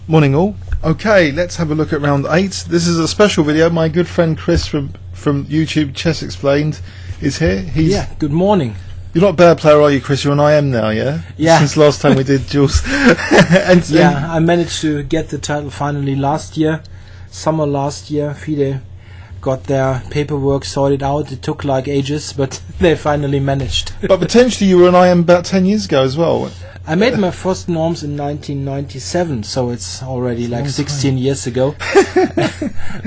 Morning all. Okay, let's have a look at round 8. This is a special video. My good friend Chris from YouTube Chess Explained is here. Good morning. You're not a bad player, are you, Chris? You're an IM now, yeah? Yeah. Since last time we did duels. I managed to get the title finally summer last year. FIDE got their paperwork sorted out. It took like ages, but they finally managed. But potentially you were an IM about 10 years ago as well. I made my first norms in 1997, so it's already like 16 years ago.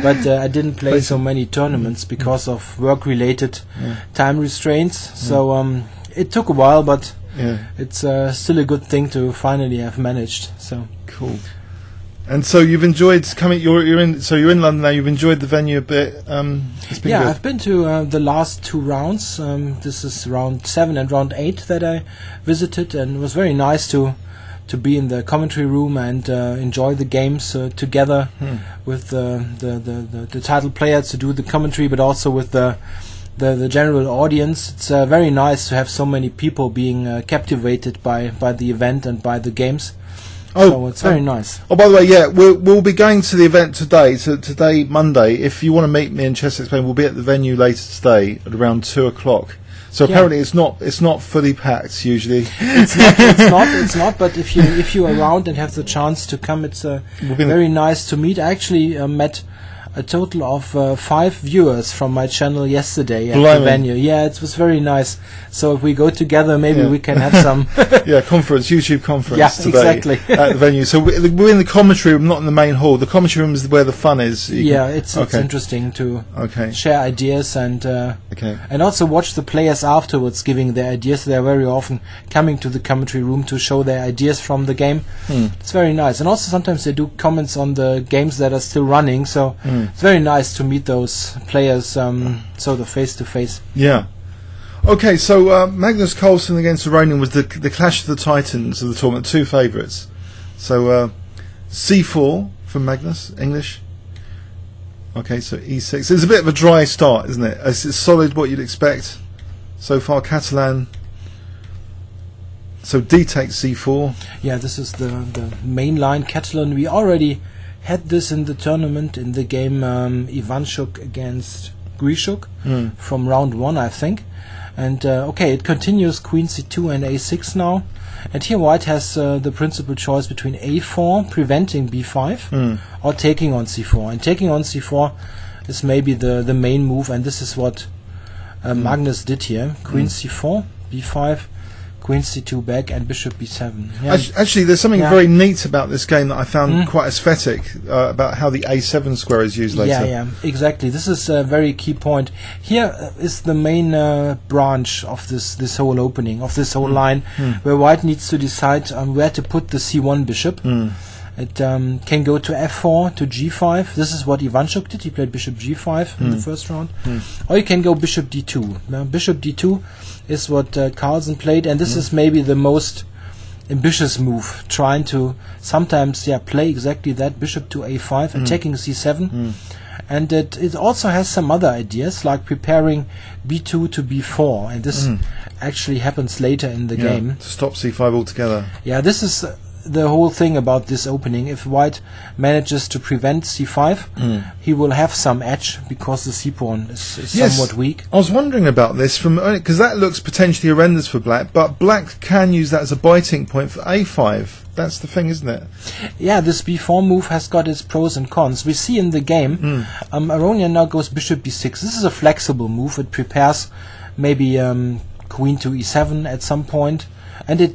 But I didn't play so many tournaments because of work-related time restraints. So it took a while, but it's still a good thing to finally have managed. So cool. And so you've enjoyed coming. You're in London now. You've enjoyed the venue a bit. It's been good. I've been to the last 2 rounds. This is round 7 and round 8 that I visited, and it was very nice to be in the commentary room and enjoy the games together with the title players to do the commentary, but also with the general audience. It's very nice to have so many people being captivated by the event and by the games. So it's very nice. Oh, by the way, we'll be going to the event today. So today, Monday. If you want to meet me in Chess Explained, we'll be at the venue later today at around 2 o'clock. So apparently it's not fully packed usually. It's not. But if you're around and have the chance to come, it's very nice to meet. I actually met a total of 5 viewers from my channel yesterday at the venue. Yeah, it was very nice. So if we go together, maybe we can have some YouTube conference today exactly. at the venue. So we're in the commentary room, not in the main hall. The commentary room is where the fun is. It's interesting to share ideas and also watch the players afterwards giving their ideas. They're very often coming to the commentary room to show their ideas from the game. It's very nice. And also sometimes they do comments on the games that are still running. So it's very nice to meet those players, sort of face to face. Yeah. Okay, so Magnus Carlsen against Aronian was the clash of the titans of the tournament, 2 favourites. So C4 from Magnus, English. Okay, so E6. It's a bit of a dry start, isn't it? It's solid, what you'd expect so far. Catalan. So D takes C4. Yeah, this is the main line. Catalan. We already had this in the tournament in the game Ivanchuk against Grishuk from round 1, I think. And it continues Queen C2 and A6 now. And here White has the principal choice between A4, preventing B5, or taking on C4. And taking on C4 is maybe the main move, and this is what Magnus did here. Queen C4, B5, Queen C2 back, and Bishop B7. Yeah. Actually, there's something very neat about this game that I found quite aesthetic about how the A7 square is used later. Yeah, exactly. This is a very key point. Here is the main branch of this whole opening, of this whole line, where White needs to decide where to put the C1 bishop. It can go to F4, to G5. This is what Ivanchuk did. He played Bishop G5 in the first round. Or you can go Bishop D2. Now, Bishop D2 is what Carlsen played, and this is maybe the most ambitious move, trying to sometimes play exactly that, Bishop to A5, attacking C7. And it also has some other ideas, like preparing B2 to B4, and this actually happens later in the game. To stop C5 altogether. Yeah, this is the whole thing about this opening. If White manages to prevent C5, he will have some edge because the C-pawn is somewhat weak. I was wondering about this because that looks potentially horrendous for Black, but Black can use that as a biting point for A5. That's the thing, isn't it? Yeah, this B4 move has got its pros and cons. We see in the game, Aronian now goes Bishop B6. This is a flexible move. It prepares maybe Queen to E7 at some point. And it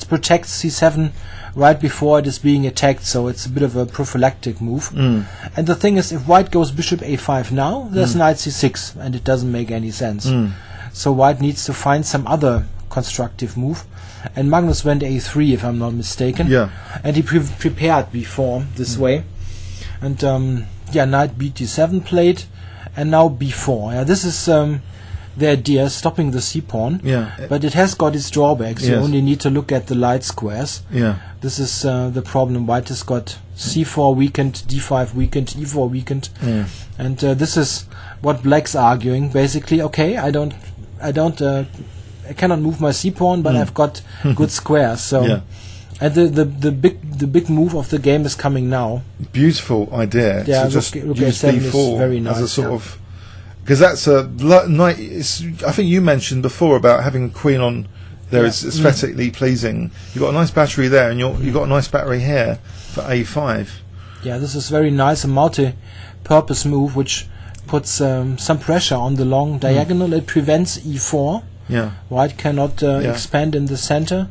protects C7 right before it is being attacked, so it's a bit of a prophylactic move. And the thing is, if White goes Bishop A5 now, there's Knight C6, and it doesn't make any sense. So White needs to find some other constructive move. And Magnus went A3, if I'm not mistaken. Yeah. And he prepared B4 this way. And Knight BT7 played, and now B4. Yeah, this is the idea, stopping the c-pawn. Yeah. But it has got its drawbacks. Yes. You only need to look at the light squares. Yeah. This is the problem. White has got c4 weakened, d5 weakened, e4 weakened. Yeah. And this is what Black's arguing. Basically, okay, I cannot move my c-pawn, but I've got good squares. So And the big move of the game is coming now. Beautiful idea. Yeah, to just rook use A7 b4 is very nice. as a sort of, because that's a I think you mentioned before about having a queen on there is aesthetically pleasing. You've got a nice battery there, and you've got a nice battery here for a5. Yeah, this is very nice, a multi-purpose move which puts some pressure on the long diagonal. It prevents e4. Yeah. White cannot expand in the center.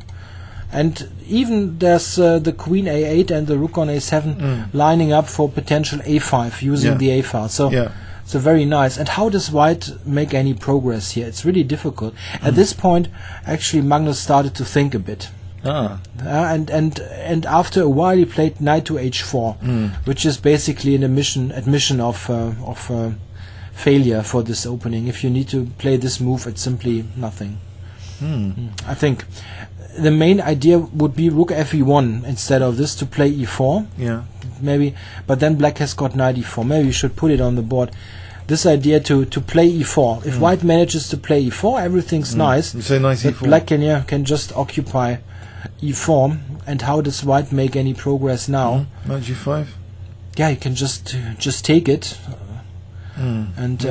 And even there's the queen a8 and the rook on a7 lining up for potential a5 using the a file. So so very nice. And how does white make any progress here? It's really difficult. At this point, actually, Magnus started to think a bit. And after a while, he played knight to h4, which is basically an admission of failure for this opening. If you need to play this move, it's simply nothing. I think the main idea would be rook fe1 instead of this, to play e4. Yeah. Maybe, but then black has got knight e4. Maybe you should put it on the board. This idea to play e4. If white manages to play e4, everything's nice. You say nice e4. Black can just occupy e4. And how does white make any progress now? Knight g5. Yeah, you can just take it. And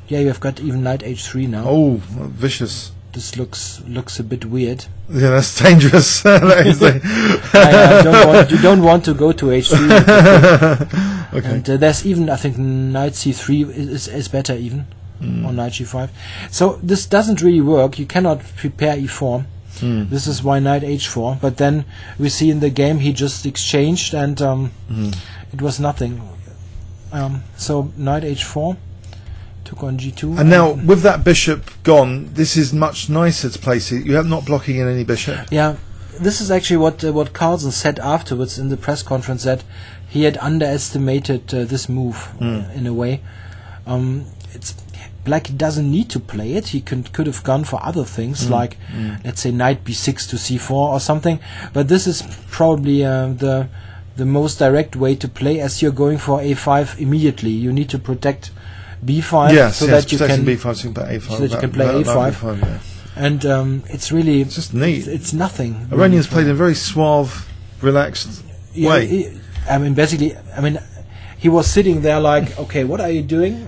you have got even knight h3 now. Oh, vicious. This looks a bit weird. Yeah, that's dangerous. You don't want to go to h3. Okay. And there's even, I think, knight c3 is better even, or knight g5. So this doesn't really work. You cannot prepare e4. This is why knight h4. But then we see in the game he just exchanged, and it was nothing. So knight h4. Took on g2. And now, with that bishop gone, this is much nicer to place it. You're not blocking in any bishop. Yeah, this is actually what Carlsen said afterwards in the press conference, that he had underestimated this move in a way. Black doesn't need to play it. He could have gone for other things, like let's say knight b6 to c4 or something. But this is probably the most direct way to play, as you're going for a5 immediately. You need to protect b5 so that you can b5 so you can play a5. So that you can play a5. And it's really, it's just neat. It's nothing. Iranians played in a very suave, relaxed way. Basically, he was sitting there like, okay, what are you doing?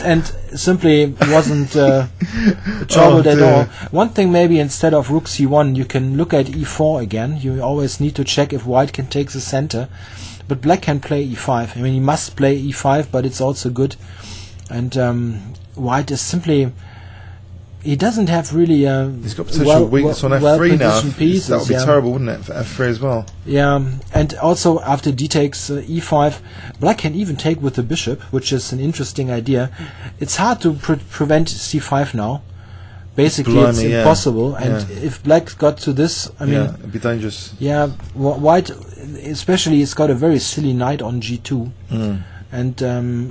and simply wasn't troubled at all. One thing, maybe instead of rook c1, you can look at e4 again. You always need to check if white can take the center. But black can play e5. He must play e5, but it's also good. And white is simply, he doesn't have really he's got potential weakness on f3 now. Pieces, that would be terrible, wouldn't it, for f3 as well? Yeah, and also after d takes e5, black can even take with the bishop, which is an interesting idea. It's hard to prevent c5 now. Basically, it's impossible. And if black got to this, it'd be dangerous. Yeah, white, especially, it's got a very silly knight on g2, and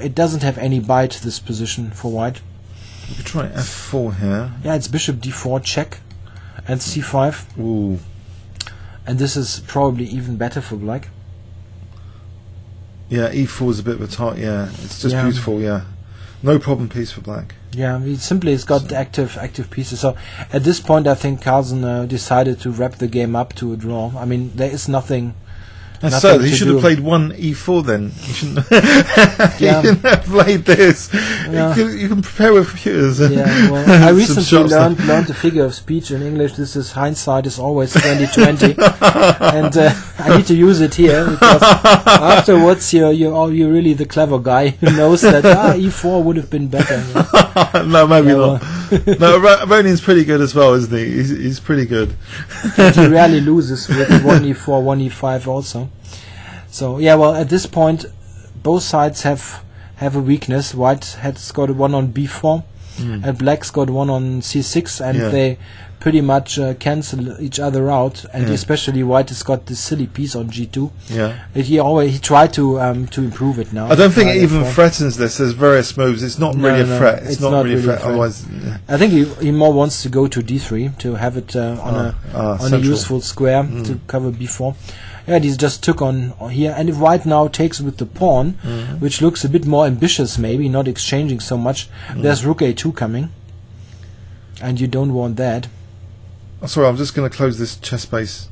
it doesn't have any bite, this position for white. You could try f4 here. Yeah, it's bishop d4 check, and c5. Ooh. And this is probably even better for black. Yeah, e4 is a bit of a tight. Yeah, it's just beautiful. Yeah, no problem piece for black. Yeah, he simply has got active pieces. So at this point, I think Carlsen decided to wrap the game up to a draw. There is nothing. And so he should have played one e4 then. He shouldn't. He shouldn't have played this. Yeah. You can prepare with computers. Yeah, well, I recently learned the figure of speech in English. This is hindsight is always 20/20, and I need to use it here because afterwards you're really the clever guy who knows that e4 would have been better. No, maybe not. No, Iranian's pretty good as well, isn't he? He's pretty good. He rarely loses with 1e4, 1e5 also. So yeah, well, at this point, both sides have a weakness. White has got one on b4, and black's got one on c6, and they pretty much cancel each other out. And especially white has got this silly piece on g2. Yeah, he tried to improve it now. I don't think it even threatens this. There's various moves. It's not really a threat. It's not really a threat. Otherwise, I think he more wants to go to d3 to have it on a useful square to cover b4. Yeah, he just took on here, and if white now takes with the pawn, which looks a bit more ambitious, maybe not exchanging so much, there's rook a2 coming, and you don't want that. Oh, sorry, I'm just going to close this chess base.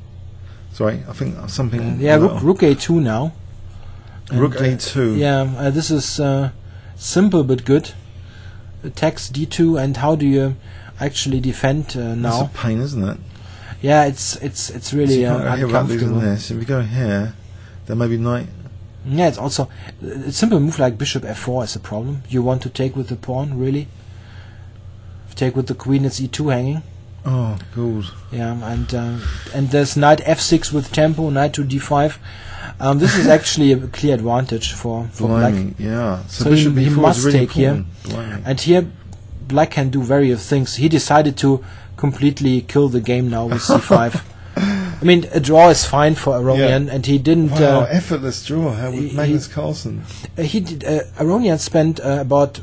Sorry, I think something... rook a2 now. Rook a2. Yeah, this is simple but good. Attacks d2, and how do you actually defend now? That's a pain, isn't it? Yeah, it's really uncomfortable. This. If we go here, then maybe knight... Yeah, it's also... A simple move like bishop f4 is a problem. You want to take with the pawn, really? If you take with the queen, it's e2 hanging. Oh, good. Yeah, and there's knight f6 with tempo, knight to d5. This is actually a clear advantage for black. Yeah. So he must really take here. And here, black can do various things. He decided to completely kill the game now with c5. I mean, a draw is fine for Aronian, and he didn't... Wow, effortless draw with Magnus Carlsen. Aronian spent about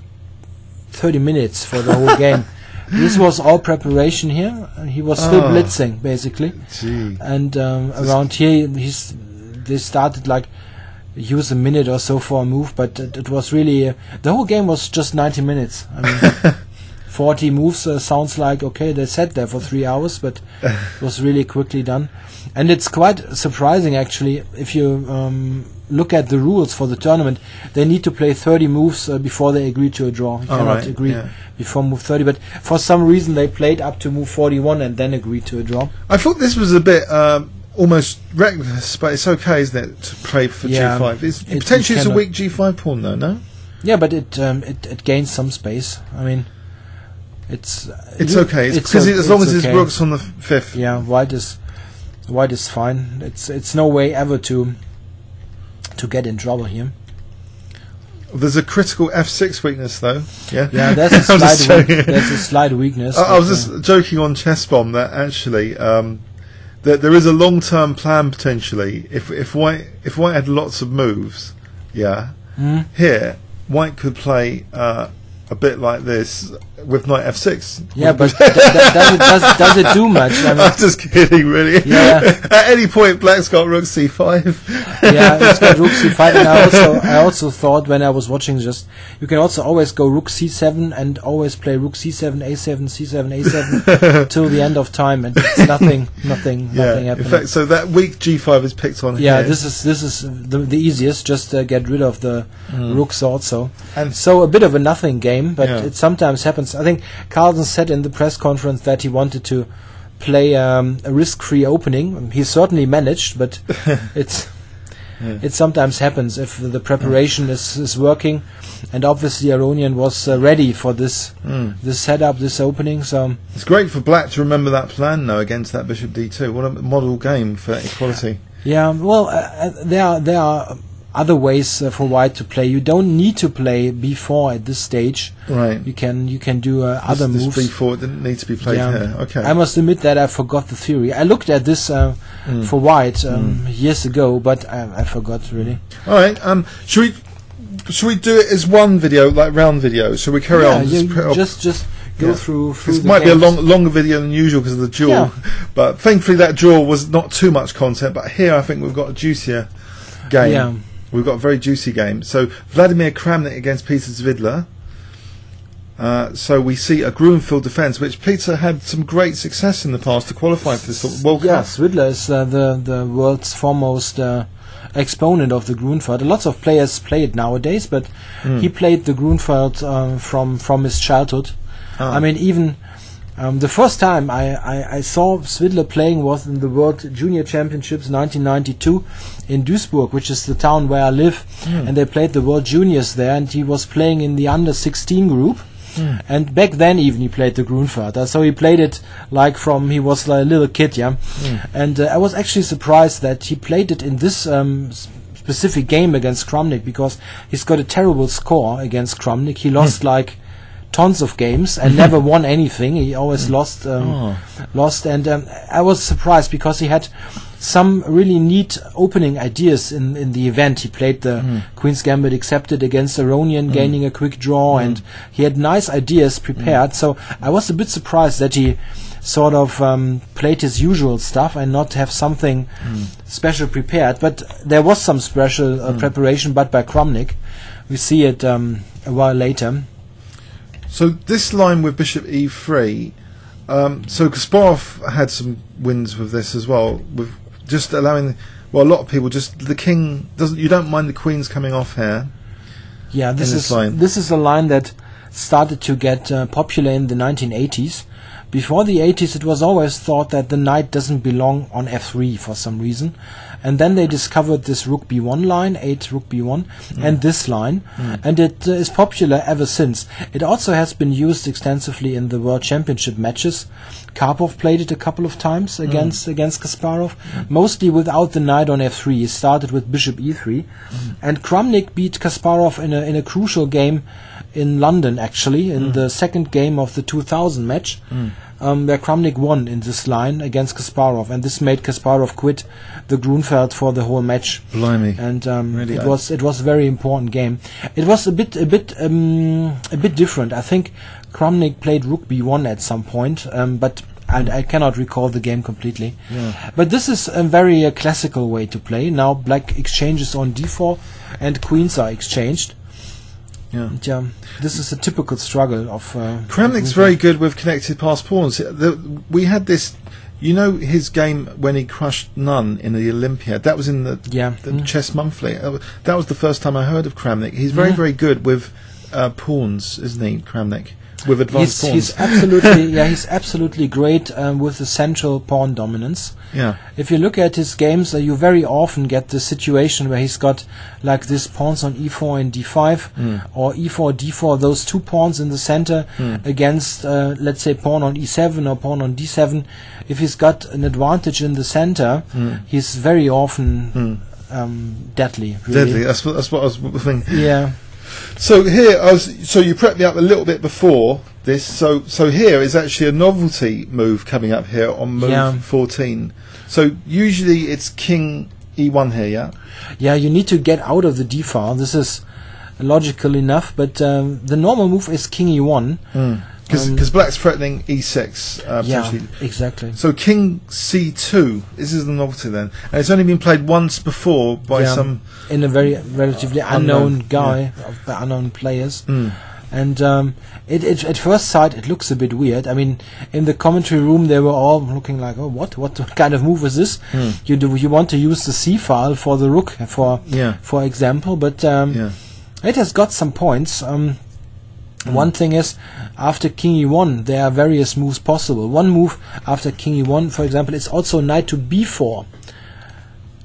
30 minutes for the whole game. This was all preparation here. He was still blitzing, basically. Gee. And around here, they started like use a minute or so for a move, but it was really... the whole game was just 90 minutes. I mean... 40 moves sounds like, okay, they sat there for 3 hours, but it was really quickly done. And it's quite surprising, actually, if you look at the rules for the tournament. They need to play 30 moves before they agree to a draw. You cannot agree before move 30, but for some reason they played up to move 41 and then agreed to a draw. I thought this was a bit almost reckless, but it's okay, isn't it, to play for g5? Potentially it's a weak g5 pawn, though, no? Yeah, but it gains some space. I mean... It's okay. It's because as long as his rook's on the fifth. Yeah, white is fine. It's no way ever to get in trouble here. There's a critical f6 weakness though. Yeah. Yeah, that's a slight weakness. I was just joking on Chess Bomb that actually that there is a long-term plan potentially if white had lots of moves. Yeah. Here, white could play a bit like this with knight f6. Yeah, but does it do much? I mean, I'm just kidding, really. Yeah. At any point, black's got rook c5. Yeah, it's got rook c5, and I also thought when I was watching, just you can also always go rook c7 and always play rook c7, a7, c7, a7 till the end of time, and it's nothing happening. In fact, so that weak g5 is picked on. Yeah, here. this is the easiest. Just get rid of the rooks also, and so a bit of a nothing game, but it sometimes happens. I think Carlsen said in the press conference that he wanted to play a risk-free opening. He certainly managed, but it sometimes happens if the preparation is working. And obviously Aronian was ready for this setup, this opening. So it's great for black to remember that plan though against that bishop d2. What a model game for equality. Yeah, well, there are other ways for white to play. You don't need to play b4 at this stage. Right. You can do other moves. This b4 didn't need to be played here. Okay. I must admit that I forgot the theory. I looked at this for white years ago, but I forgot really. All right. Should we do it as one video, like round video? So we carry on. Just go through. This might be a longer video than usual because of the duel. Yeah. But thankfully that draw was not too much content. But here I think we've got a juicier game. Yeah. We've got a very juicy game. So Vladimir Kramnik against Peter Zvidler. So we see a Grunfeld defence, which Peter had some great success in the past to qualify for this sort of World Cup. Yeah, Zvidler is the world's foremost exponent of the Grunfeld. Lots of players play it nowadays, but he played the Grunfeld from his childhood. I mean, even the first time I saw Zvidler playing was in the World Junior Championships 1992 in Duisburg, which is the town where I live, and they played the World Juniors there, and he was playing in the under 16 group. And back then even he played the Grunfelder, so he played it like from he was like a little kid, and I was actually surprised that he played it in this specific game against Kramnik, because he's got a terrible score against Kramnik. He lost like tons of games and never won anything. He always lost, and I was surprised because he had some really neat opening ideas in the event. He played the Queen's Gambit accepted against Aronian, gaining a quick draw, and he had nice ideas prepared. So I was a bit surprised that he sort of played his usual stuff and not have something special prepared. But there was some special preparation, but by Kramnik. We see it a while later. So this line with bishop e3, So Kasparov had some wins with this as well, with just allowing. Well, a lot of people just the king doesn't. You don't mind the queens coming off here. Yeah, this is a line that started to get popular in the 1980s. Before the 80s, it was always thought that the knight doesn't belong on f3 for some reason. And then they discovered this rook b1 line, 8 rook b1, and this line. And it is popular ever since. It also has been used extensively in the World Championship matches. Karpov played it a couple of times against Kasparov, mostly without the knight on f3. He started with bishop e3. And Kramnik beat Kasparov in a crucial game in London, actually, in the second game of the 2000 match, where Kramnik won in this line against Kasparov, and this made Kasparov quit the Grunfeld for the whole match. Blimey! And really, it was a very important game. It was a bit different. I think Kramnik played rook b1 at some point, but I cannot recall the game completely. Yeah. But this is a very classical way to play. Now black exchanges on d4, and queens are exchanged. Yeah. And, this is a typical struggle of. Kramnik's very good with connected pass pawns. We had this, his game when he crushed Nunn in the Olympiad. That was in the Chess Monthly. That was the first time I heard of Kramnik. He's very, very good with pawns, isn't he, Kramnik? With advanced pawns. He's absolutely, he's absolutely great with the central pawn dominance. Yeah. If you look at his games, you very often get the situation where he's got like this pawns on e4 and d5, or e4, d4, those two pawns in the center against, let's say, pawn on e7 or pawn on d7. If he's got an advantage in the center, he's very often deadly. Really. Deadly. That's what I was thinking. Yeah. So here, so you prepped me up a little bit before this. So here is actually a novelty move coming up here on move 14. So usually it's king e1 here, yeah? Yeah, you need to get out of the d file. This is logical enough, but the normal move is king e1. Because black's threatening e6. Yeah, exactly. So king c2, this is the novelty then. And it's only been played once before by some... in a very relatively unknown guy, of the unknown players. And it at first sight, it looks a bit weird. I mean, in the commentary room, they were all looking like, oh, what kind of move is this? You want to use the c file for the rook, for example, but it has got some points. One thing is, after king e1, there are various moves possible. One move after king e1, for example, is also knight to b4.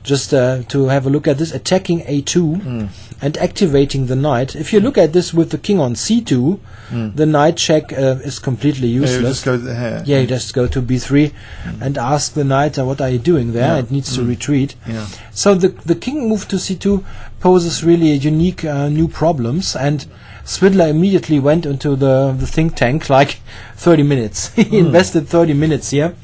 Just to have a look at this, attacking a2 and activating the knight. If you look at this with the king on c2, the knight check is completely useless. You just go to here. Yeah, you just go to b3 and ask the knight, what are you doing there? It needs to retreat. So the king move to c2 poses really unique new problems, and Swidler immediately went into the think tank like 30 minutes. He invested 30 minutes here.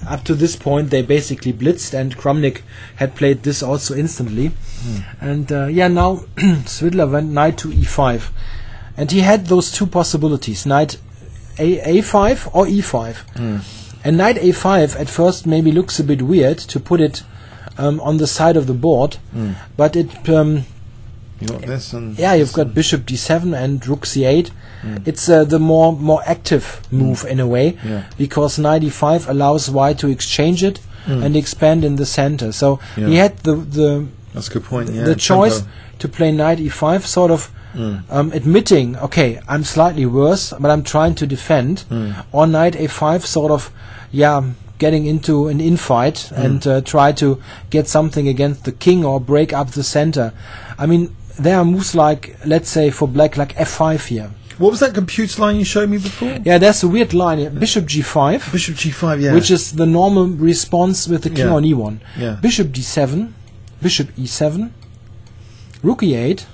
Up to this point, they basically blitzed, and Kramnik had played this also instantly. And now Swidler went knight to e5. And he had those two possibilities, knight a5 or e5. And knight a5 at first maybe looks a bit weird to put it on the side of the board, but it... you got this and you've got bishop d7 and rook c8. It's the more active move in a way, because knight e5 allows white to exchange it and expand in the center. So he had the that's a good point. The choice to play knight e5, sort of admitting, okay, I'm slightly worse, but I'm trying to defend, or knight a5, sort of, getting into an infight and try to get something against the king or break up the center. I mean, there are moves like, let's say for black, like f5 here. What was that computer line you showed me before? Yeah, there's a weird line here. Bishop g5. Bishop g5, yeah. Which is the normal response with the king on e1. Yeah. Bishop d7, bishop e7, rook e8,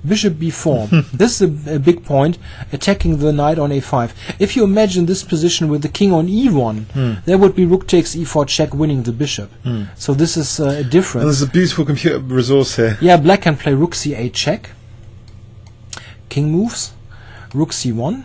bishop b4. This is a big point, attacking the knight on a5. If you imagine this position with the king on e1, there would be rook takes e4 check, winning the bishop. So this is a difference. And there's a beautiful computer resource here. Yeah, black can play rook c8 check. King moves. Rook c1.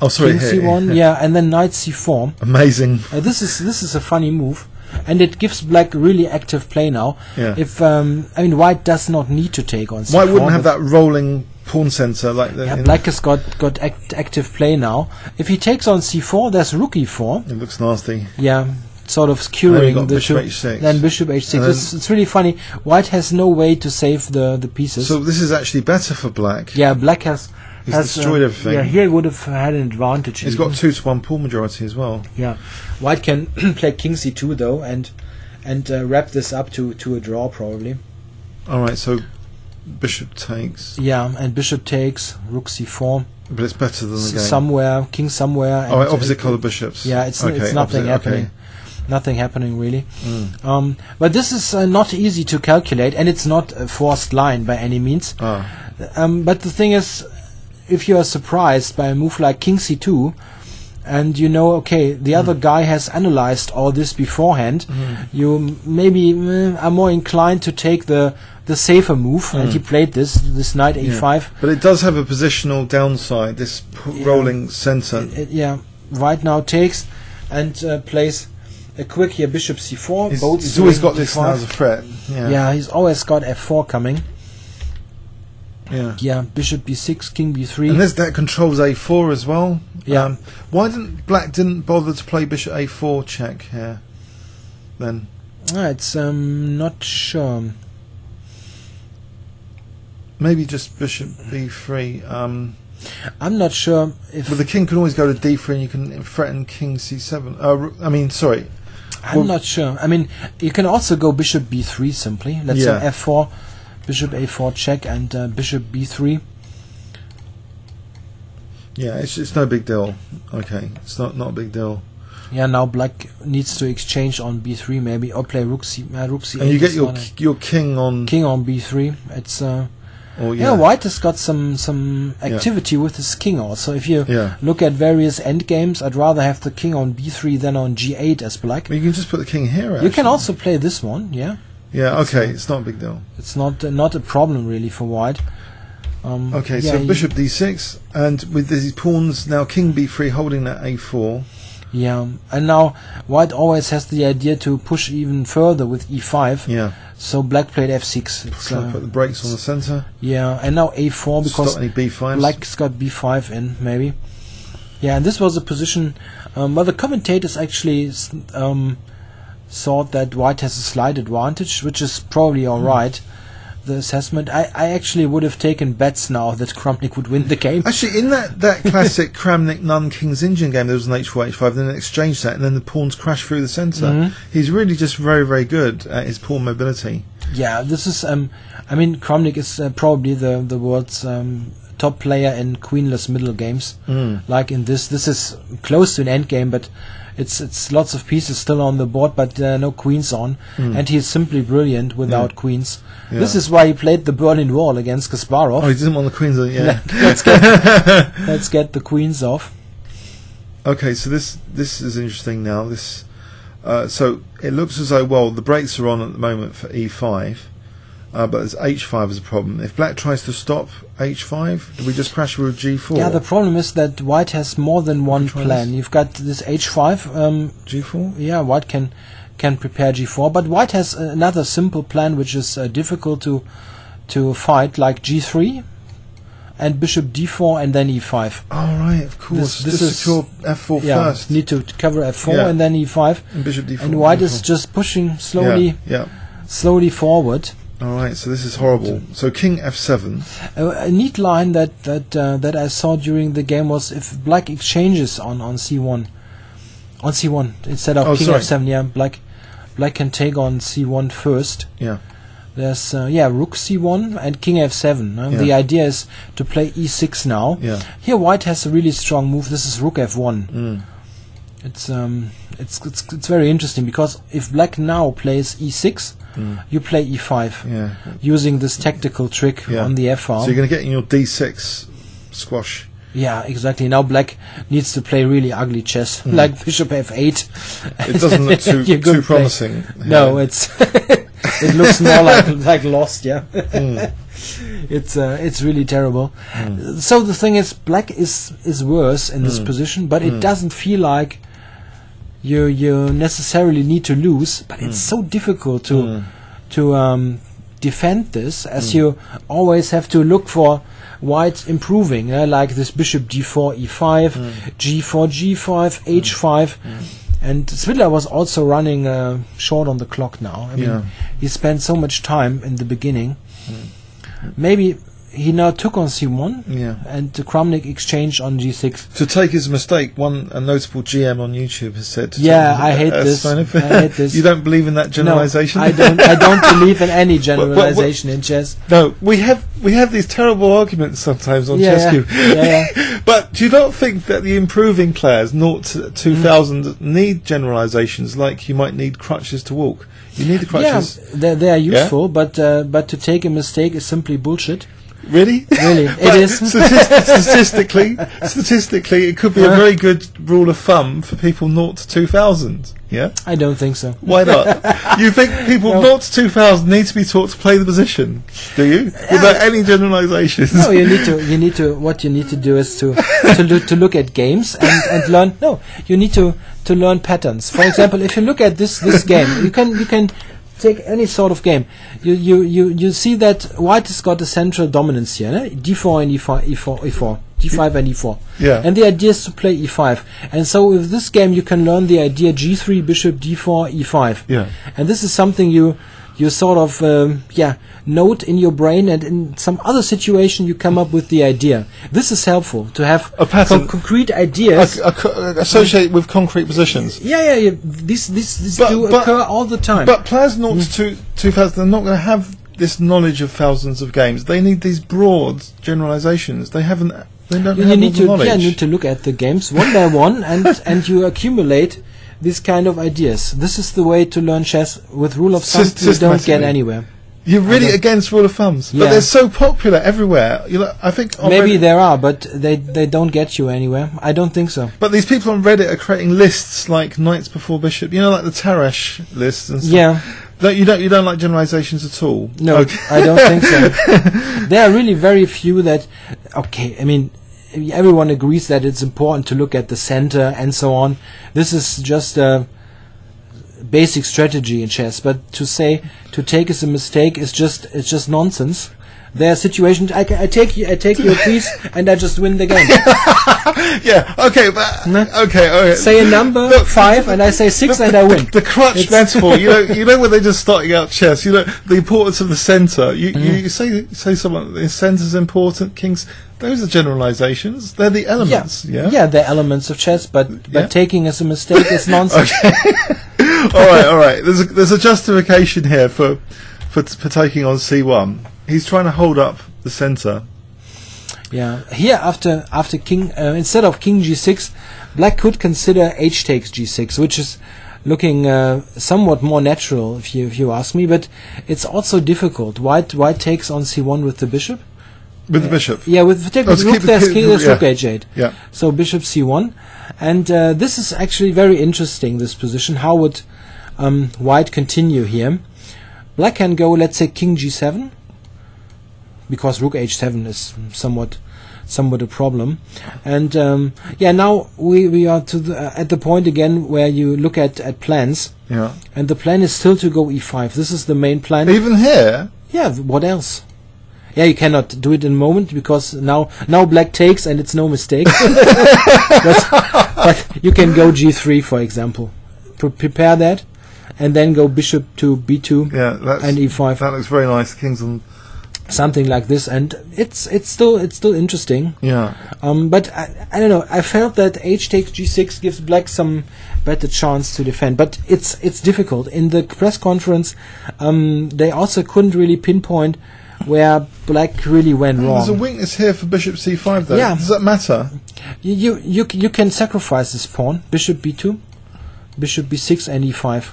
Oh, sorry. King c1, and then knight c4. Amazing. This is a funny move. And it gives black really active play now. Yeah. If white does not need to take on c4. White wouldn't have that rolling pawn center. Like the, Yeah, black has got active play now. If he takes on c4, there's rook e4. It looks nasty. Yeah, sort of skewering the bishop two. h6. Then bishop h6. It's really funny. White has no way to save the pieces. So this is actually better for black. Yeah, black has destroyed everything. Yeah, here he would have had an advantage. He's got 2-to-1 pawn majority as well. Yeah, White can play king c2 though, and wrap this up to a draw probably. All right, so bishop takes. Yeah, and bishop takes, rook c4. But it's better than the game. Somewhere, king somewhere. And opposite color bishops. Yeah, it's nothing happening. Okay. Nothing happening really. But this is not easy to calculate, and it's not a forced line by any means. But the thing is, if you are surprised by a move like king c2, and you know, okay, the other guy has analyzed all this beforehand, you maybe are more inclined to take the safer move, and he played this knight a5. But it does have a positional downside, this rolling center. White now takes and plays a quick here, bishop c4. He's always got this now as a threat. Yeah, he's always got f4 coming. Yeah, bishop b6, king b3. And that controls a4 as well. Yeah. Why black didn't bother to play bishop a4 check here then? It's not sure. Maybe just bishop b3. I'm not sure if. But the king can always go to d3 and you can threaten king c7. Sorry. I'm not sure. I mean, you can also go bishop b3 simply. Let's say f4, bishop a4 check, and bishop b3. Yeah, it's no big deal. Okay, it's not a big deal. Yeah, now black needs to exchange on b3 maybe, or play rook c8. And you get your king on b3. It's White has got some activity with his king also. If you look at various endgames, I'd rather have the king on b3 than on g8 as black. Well, you can just put the king here. Actually. You can also play this one. Yeah. Yeah. Okay, it's not a big deal. It's not a problem really for White. Okay, so bishop d6, and with these pawns now, king b3 holding that a4. Yeah, and now White always has the idea to push even further with e5. Yeah. So black played f6. Put the brakes on the center. Yeah, and now a4 because stop any b5s. Black's got b5 in maybe. Yeah, and this was a position. Well, the commentators actually thought that White has a slight advantage, which is probably all right. The assessment. I actually would have taken bets now that Kramnik would win the game. Actually, in that classic Kramnik Nun King's Indian game, there was an h4, h5, then an exchange set, and then the pawns crash through the center. He's really just very, very good at his pawn mobility. Yeah, this is. I mean, Kramnik is probably the world's top player in queenless middle games. Like in this is close to an end game, but it's lots of pieces still on the board, but no queens on, and he's simply brilliant without queens. Yeah. This is why he played the Berlin Wall against Kasparov. Oh, he didn't want the queens on. Yeah. Let's get the queens off. Okay, so this is interesting now. This so it looks as though the brakes are on at the moment for e5. But there's h5 as a problem. If black tries to stop h5, do we just crash with g4? Yeah, the problem is that White has more than one plan. You've got this h5. g4? Yeah, White can prepare g4, but White has another simple plan which is difficult to fight, like g3 and bishop d4 and then e5. Oh, right, of course. This is secure f4 first. Need to cover f4 and then e5. And bishop d4. And White is just pushing slowly forward. All right, so this is horrible. So king f7. A neat line that I saw during the game was if black exchanges on c1, instead of king f7. Yeah, black can take on c1 first. Yeah. There's rook c1 and king f7. The idea is to play e6 now. Yeah. Here White has a really strong move. This is rook f1. It's very interesting because if black now plays e6. You play e5 using this tactical trick on the f-arm. So you're going to get in your d6 squash. Yeah, exactly. Now black needs to play really ugly chess, like bishop f8. It doesn't look too promising. No, it's it looks more like lost. Yeah, it's really terrible. So the thing is, black is worse in this position, but it doesn't feel like you necessarily need to lose, but it's so difficult to defend this, as you always have to look for white improving, like this bishop d4, e5, g4, g5, h5. And Svidler was also running short on the clock now. I mean, he spent so much time in the beginning. Maybe he now took on c1, and the Kramnik exchanged on g6. To take his mistake, a notable GM on YouTube has said. I hate this. I hate this. You don't believe in that generalization? No, I don't believe in any generalization in chess. No, we have these terrible arguments sometimes on ChessCube. But do you not think that the improving players, 0 to 2000, need generalizations like you might need crutches to walk? You need the crutches. Yeah, they are useful, but to take a mistake is simply bullshit. Really? Really, it is. Statistically, it could be a very good rule of thumb for people 0 to 2000. Yeah? I don't think so. Why not? You think people 0 to 2000 need to be taught to play the position? Do you? Without any generalizations? No, you need to. What you need to do is to look at games and learn. No, you need to learn patterns. For example, if you look at this game, you can take any sort of game. You see that white has got a central dominance here, d4 and e4, d5 and e4. Yeah. And the idea is to play e5. And so with this game you can learn the idea g3, bishop, d4, e5. Yeah. And this is something you sort of note in your brain, and in some other situation you come up with the idea. This is helpful to have a pattern, concrete ideas associated with concrete positions. Yeah. These occur all the time. But players 0 to 2000, they're not going to have this knowledge of thousands of games. They need these broad generalizations. They don't have the knowledge. You need to look at the games one by one, and you accumulate these kind of ideas. This is the way to learn chess. With rule of thumb, you don't get anywhere. You're really against rule of thumbs, but they're so popular everywhere. I think maybe there are, but they don't get you anywhere. I don't think so. But these people on Reddit are creating lists like knights before bishop. Like the Taresh lists and stuff. Yeah. You don't like generalizations at all. No, okay. I don't think so. There are really very few that. Okay, I mean, everyone agrees that it's important to look at the center and so on. This is just a basic strategy in chess, but to take as a mistake is just nonsense. There are situations I take your piece and I just win the game. Okay. Say a number 5 and I say 6 and I win. The crutch metaphor. You know when they're just starting out chess. The importance of the center. You say someone the center's important. Kings. Those are generalizations. They're the elements. Yeah, they're elements of chess, but taking as a mistake is nonsense. Okay. All right. There's a justification here for taking on c1. He's trying to hold up the center. Yeah. Here, after king, instead of king g6, black could consider h takes g6, which is looking somewhat more natural, if you ask me. But it's also difficult. White takes on c1 with the bishop. With the bishop. Yeah, with rook, there's rook h8. Yeah. So bishop c1, and this is actually very interesting. This position. How would white continue here? Black can go, let's say, king g7, because rook h7 is somewhat a problem. And now we are at the point again where you look at plans. Yeah. And the plan is still to go e5. This is the main plan. Even here? Yeah. What else? Yeah, you cannot do it in a moment because now black takes and it's no mistake. but you can go g3, for example. Prepare that, and then go bishop to b2 and e5. That looks very nice. King's on something like this, and it's still interesting. Yeah. But I don't know. I felt that h takes g6 gives black some better chance to defend, but it's difficult. In the press conference, they also couldn't really pinpoint where black really went wrong. There's a weakness here for bishop c5 though. Yeah. Does that matter? You can sacrifice this pawn. Bishop b2, bishop b6 and e5.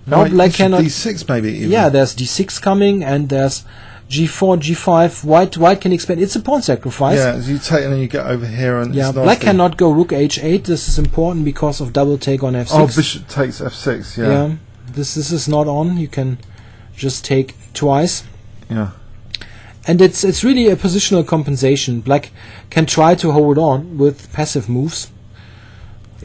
Now black cannot d6 maybe even. Yeah, there's d6 coming and there's g4, g5. White can expand. It's a pawn sacrifice. Yeah, you take and then you get over here and it's black cannot go rook h8. This is important because of double take on f6. Oh, bishop takes f6. Yeah. This is not on. You can just take twice. Yeah. And it's really a positional compensation. Black can try to hold on with passive moves.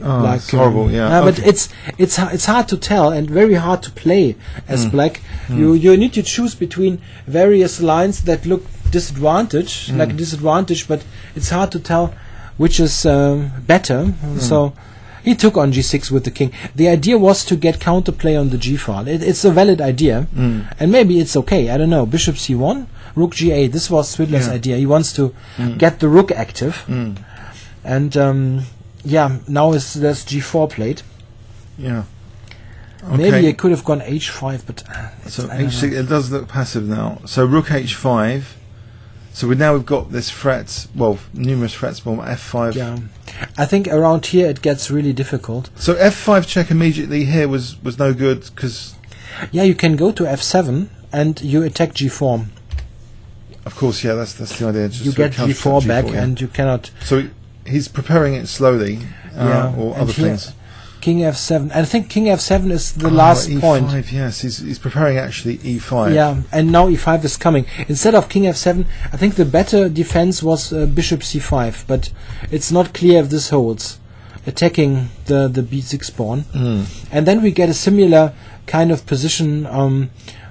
Oh, it's horrible. Yeah, but it's hard to tell and very hard to play as black. You need to choose between various lines that look like a disadvantage, but it's hard to tell which is better. So he took on g6 with the king. The idea was to get counterplay on the g file. It's a valid idea, and maybe it's okay. I don't know. Bishop c1, rook g8. This was Swidler's idea. He wants to get the rook active, and now there's g4 played. Yeah. Okay. Maybe it could have gone h5, but so h6. It does look passive now. So rook h5. So we've got this threat, numerous threats from f5. Yeah, I think around here it gets really difficult. So f5 check immediately here was no good because... Yeah, you can go to f7 and you attack g4. Of course, yeah, that's the idea. Just you get g4 back and you cannot... So he's preparing it slowly, or other things. King f7. I think king f7 is the last e5, point. Yes, he's preparing actually e5. Yeah, and now e5 is coming. Instead of king f7, I think the better defense was bishop c5, but it's not clear if this holds. Attacking the b6 pawn. And then we get a similar kind of position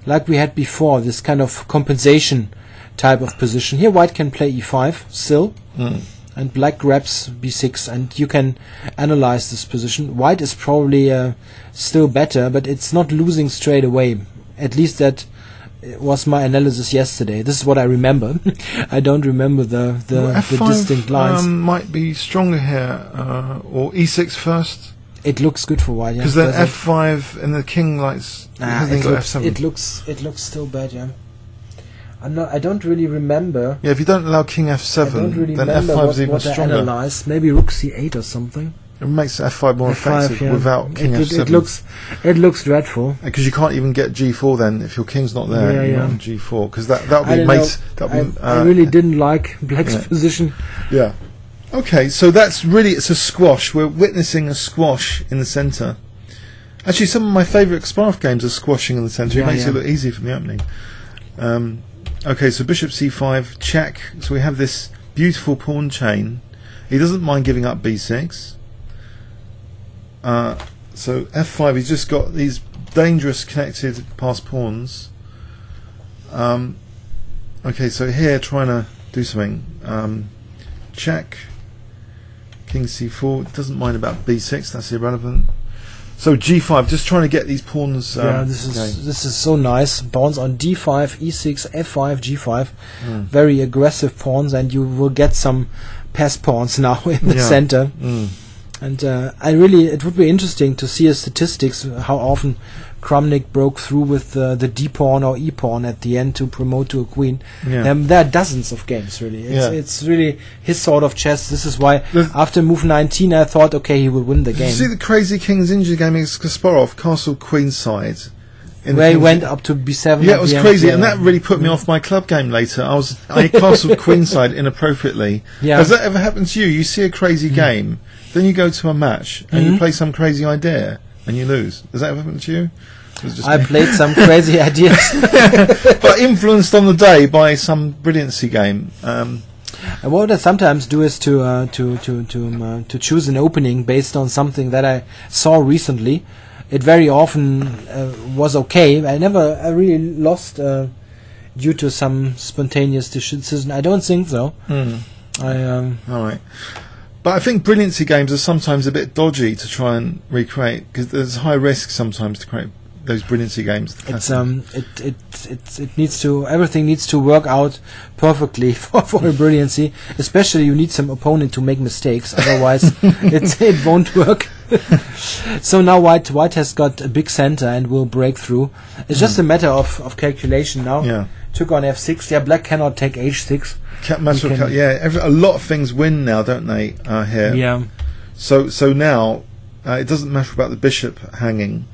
like we had before, this kind of compensation type of position. Here white can play e5 still. And black grabs b6, and you can analyze this position. White is probably still better, but it's not losing straight away. At least that was my analysis yesterday. This is what I remember. I don't remember the F5, distinct lines. Might be stronger here, or e6 first. It looks good for white, yeah. Because then f5 and the king likes. It looks still bad, yeah. I don't really remember. Yeah, if you don't allow king f7, then f5 is even stronger. Analyze. Maybe rook c8 or something. It makes f5 more effective without king f7. It looks dreadful. Because you can't even get g4 then if your king's not there. You're on g4 because that would be mate. I really didn't like black's position. Yeah. Okay, so it's a squash. We're witnessing a squash in the centre. Actually, some of my favourite Kasparov games are squashing in the centre. It makes it look easy from the opening. Okay, so bishop c5, check. So we have this beautiful pawn chain. He doesn't mind giving up b6. So f5, he's just got these dangerous connected passed pawns. Okay, so here trying to do something. Check. King c4, doesn't mind about b6, that's irrelevant. So g5, just trying to get these pawns. This is so nice. Pawns on d5, e6, f5, g5. Very aggressive pawns, and you will get some passed pawns now in the center. And it would be interesting to see his statistics, how often Kramnik broke through with the d pawn or e pawn at the end to promote to a queen. There are dozens of games, really. It's really his sort of chess. This is why after move 19 I thought, okay, he will win the game. Did you see the crazy King's Injury game against Kasparov, castle queenside? Where he went up to b7. Yeah, it was crazy, and that really put me off my club game later. I castled queenside inappropriately. Has that ever happened to you? You see a crazy game, then you go to a match and you play some crazy idea and you lose. Has that ever happened to you? I played some crazy ideas, but influenced on the day by some brilliancy game. And what I sometimes do is to choose an opening based on something that I saw recently. It very often was okay. I really lost due to some spontaneous decision. I don't think so. All right. But I think brilliancy games are sometimes a bit dodgy to try and recreate because there's high risk sometimes to create those brilliancy games. It needs to, everything needs to work out perfectly for a brilliancy. Especially you need some opponent to make mistakes, otherwise it won't work. So now white has got a big center and will break through. It's just a matter of calculation now. Took on f6. Yeah, black cannot take h6. A lot of things win now, don't they? Here. Yeah. So now it doesn't matter about the bishop hanging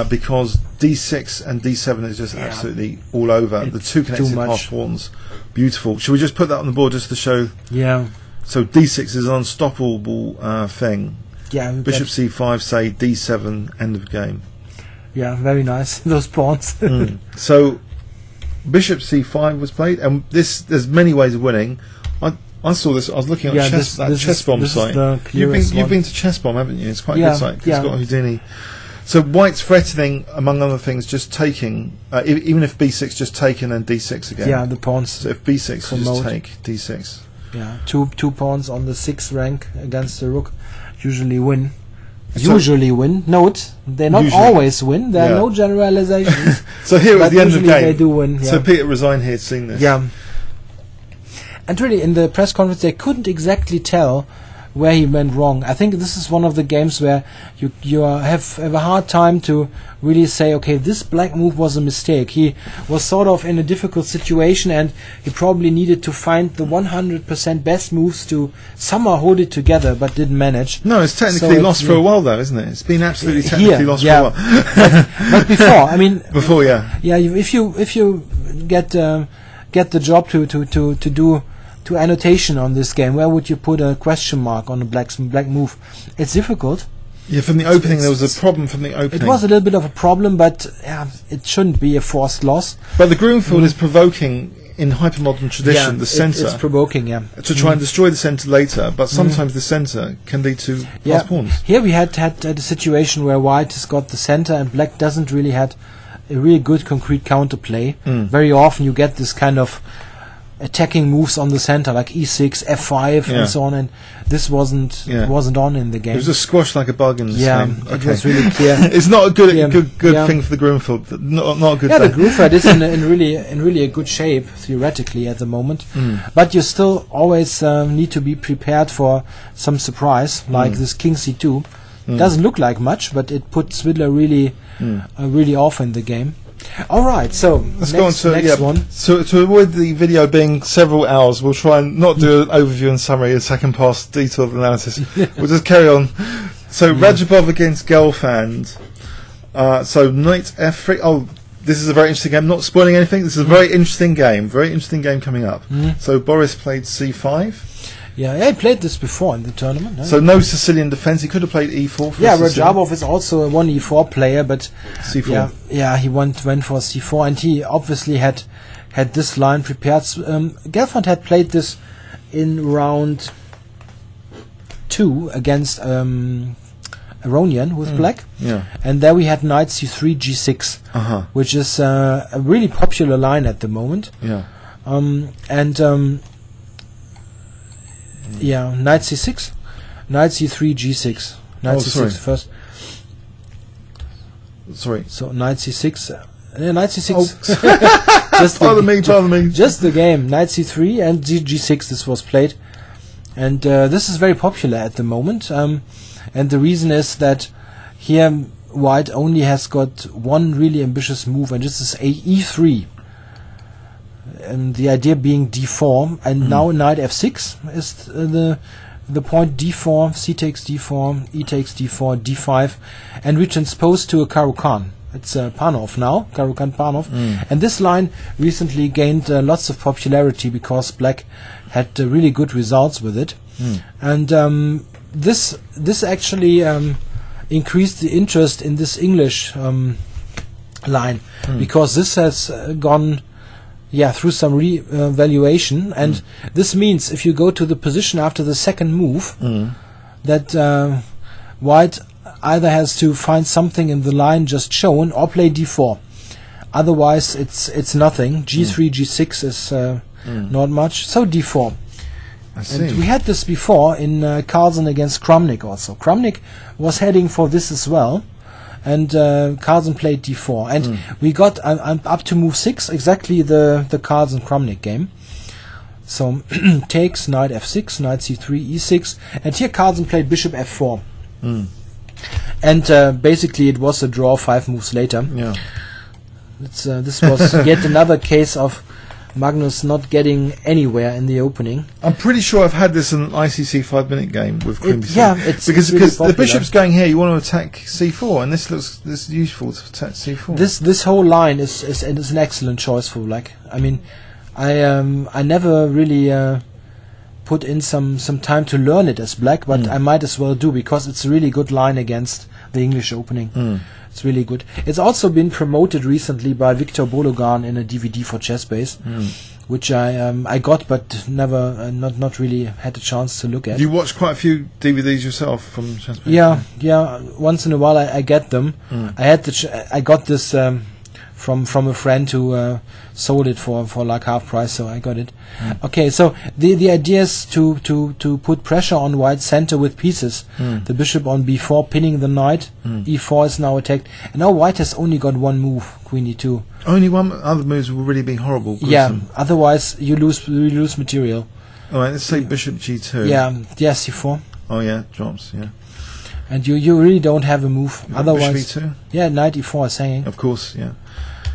because d6 and d7 is just absolutely all over. The two connected half pawns, beautiful. Should we just put that on the board just to show? Yeah. So d6 is an unstoppable thing. Yeah. Bishop c5, say d7, end of game. Yeah, very nice. Those pawns. So bishop c5 was played, and there's many ways of winning. I I saw this. I was looking at Chessbomb site. You've been to Chessbomb, haven't you? It's quite a good site. It's got Houdini. So white's threatening, among other things, just taking, even if b6 just taken and d6 again. Yeah, the pawns. So if b6 you just take d6. Yeah, two pawns on the 6th rank against the rook usually win. Usually win. Note, they not always win. There are no generalizations. So here at the end of the game, they do win. Yeah. So Peter Rosine here had seen this. Yeah. And really, in the press conference, they couldn't exactly tell where he went wrong. I think this is one of the games where you have a hard time to really say, okay, this black move was a mistake. He was sort of in a difficult situation, and he probably needed to find the 100% best moves to somehow hold it together, but didn't manage. No, it's technically lost for a while, though, isn't it? It's been absolutely technically lost for a while. but before, I mean, if you get the job to do annotation on this game, where would you put a question mark on a black move? It's difficult. Yeah, from the opening there was a problem from the opening. It was a little bit of a problem, but it shouldn't be a forced loss. But the Grunfeld is provoking, in hypermodern tradition, the centre. It's provoking, to try and destroy the centre later, but sometimes the centre can lead to lost pawns. Here we had a situation where white has got the centre and black doesn't really had a really good concrete counterplay. Very often you get this kind of attacking moves on the center like e6, f5 and so on, and this wasn't on in the game. It was just squashed like a bug in this game. It was really clear. It's not a good thing for the Grunfeld. Not a good thing. The Grunfeld is in really a good shape theoretically at the moment, but you still always need to be prepared for some surprise, like this king c2. Doesn't look like much, but it puts Swidler really off in the game. All right, so let's go on to next one. So to avoid the video being several hours, we'll try and not do an overview and summary, a second pass detailed analysis. We'll just carry on. So Rajabov against Gelfand. So knight f3. Oh, this is a very interesting game. I'm not spoiling anything. This is a very interesting game. Very interesting game coming up. So Boris played c5. Yeah, he played this before in the tournament. So no Sicilian defense. He could have played e4. Rajabov is also a 1e4 player, but c4. He went for c4, and he obviously had this line prepared. Gelfand had played this in round 2 against Aronian with black, and there we had knight c3, g6, which is a really popular line at the moment. Knight c6, knight c3, g6, knight c6 first. Sorry. So knight c6, knight c6. Just pardon me. Just the game. Knight c3 and g6. This was played, and this is very popular at the moment. And the reason is that here white only has got one really ambitious move, and this is e3. And the idea being d4, and now knight f6 is the point. d4, c takes d4, e takes d4, d5, and we transpose to a Caro-Kann. It's Panov now, Caro-Kann Panov, and this line recently gained lots of popularity because black had really good results with it, and this actually increased the interest in this English line, because this has gone through some re-valuation, and this means if you go to the position after the second move, that white either has to find something in the line just shown or play d4. Otherwise, it's nothing. g3, g6 is not much. So d4. And we had this before in Carlsen against Kramnik also. Kramnik was heading for this as well. And Carlsen played d4, and we got up to move 6, exactly the Carlsen-Kramnik game. So takes, knight f6, knight c3, e6, and here Carlsen played bishop f4. And basically it was a draw 5 moves later. This was yet another case of Magnus not getting anywhere in the opening. I'm pretty sure I've had this in an ICC 5-minute game with Queen b6. Because the bishop's going here, you want to attack c4, and this looks useful to attack c4. This whole line is an excellent choice for black. I mean, I never really put in some time to learn it as black, but I might as well do, because it's a really good line against the English opening. It's really good. It's also been promoted recently by Victor Bologan in a DVD for ChessBase, which I got but never not really had a chance to look at. You watch quite a few DVDs yourself from Transparency? Yeah. Once in a while I get them. I got this from a friend who sold it for like half price, so I got it. Okay, so the idea is to put pressure on white's center with pieces. The bishop on b4, pinning the knight. e4 is now attacked, and now white has only got one move, queen e2. Only one. Other moves will really be horrible. Gruesome. Yeah, otherwise you lose material. All right, let's say bishop g2. Yeah, c4. Oh yeah, drops. Yeah. And you really don't have a move. Otherwise, bishop e2. Yeah, knight e4 is hanging. Of course, yeah.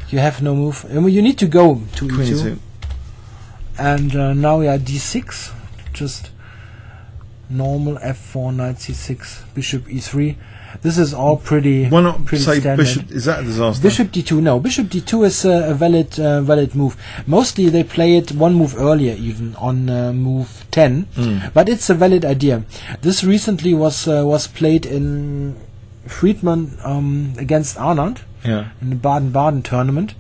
You have no move. I mean, you need to go to Queen e2. And now we are d6. Just normal f4, knight c6, bishop e3. This is all pretty. Why not pretty say standard. bishop? Is that a disaster? Bishop d2. No, bishop d2 is a valid move. Mostly they play it one move earlier, even on move 10. But it's a valid idea. This recently was played in Friedman against Arnold. Yeah. In the Baden-Baden tournament,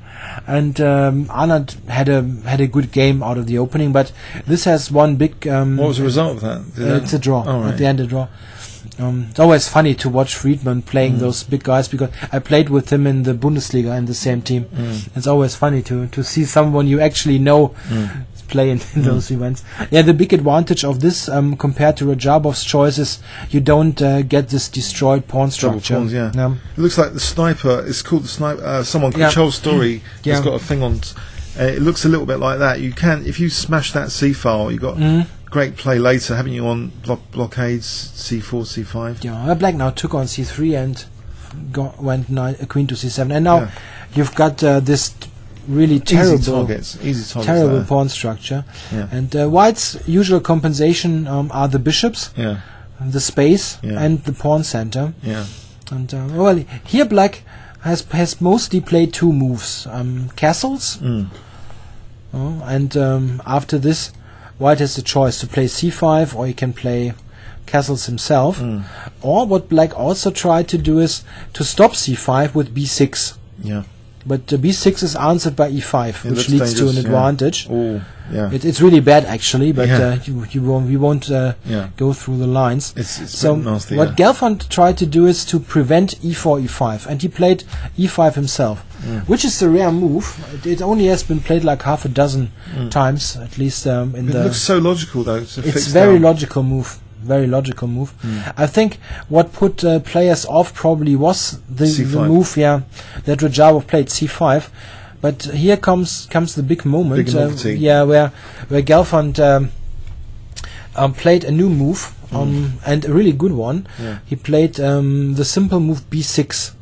and Arnold had a good game out of the opening, but this has one big. What was the result of that? It's a draw. Oh, right. At the end, a draw. It's always funny to watch Friedman playing those big guys, because I played with him in the Bundesliga in the same team. It's always funny to see someone you actually know play in those events. Yeah, the big advantage of this compared to Rajabov's choice is you don't get this destroyed pawn structure. Pawns, yeah. It looks like the sniper. It's called the sniper. Someone called Charles Story has got a thing on. It looks a little bit like that. You can, if you smash that c file, you got great play later, haven't you? On blockades c4, c5. Yeah, black now took on c3 and went queen to c7, and now you've got this really terrible easy targets terrible pawn structure. And white's usual compensation are the bishops, the space, and the pawn center. And well, here black has mostly played two moves, castles, and after this white has the choice to play c5, or he can play castles himself, or what black also tried to do is to stop c5 with b6. But b6 is answered by e5, which leads to an advantage. It's really bad, actually, but we won't go through the lines. It's nasty, what Gelfand tried to do is to prevent e4, e5, and he played e5 himself, which is a rare move. It only has been played like half a dozen times, at least. It looks so logical, though. It's a very logical move. Very logical move. I think what put players off probably was the move, that Rajabov played c5. But here comes the big moment, where Gelfand played a new move, and a really good one. He played the simple move b6.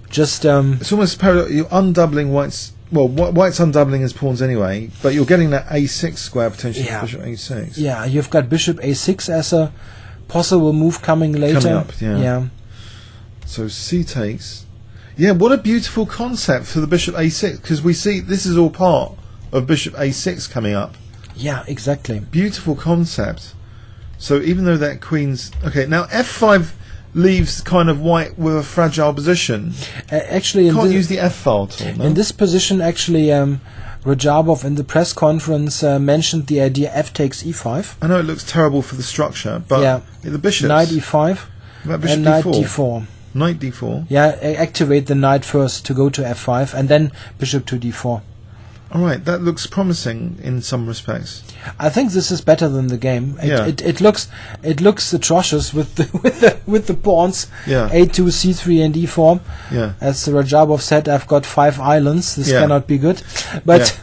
Just it's almost parallel. You're undoubling white's. Well, white's undoubling his pawns anyway, but you're getting that a6 square potentially. Bishop a6. Yeah, you've got bishop a6 as a possible move coming later. Coming up, So c takes. Yeah, what a beautiful concept for the bishop a6, because we see this is all part of bishop a6 coming up. Yeah, exactly. Beautiful concept. So even though that queen's okay, now f5 leaves kind of white with a fragile position. Actually, can't use the f file tool. No? In this position, actually, Rajabov in the press conference mentioned the idea f takes e5. I know it looks terrible for the structure, but the bishops. Knight e5 and knight d4. Knight d4. Yeah, activate the knight first to go to f5, and then bishop to d4. All right, that looks promising in some respects. I think this is better than the game. It looks atrocious with the pawns. A2, c3, and e4. As Rajabov said, I've got 5 islands. This cannot be good. But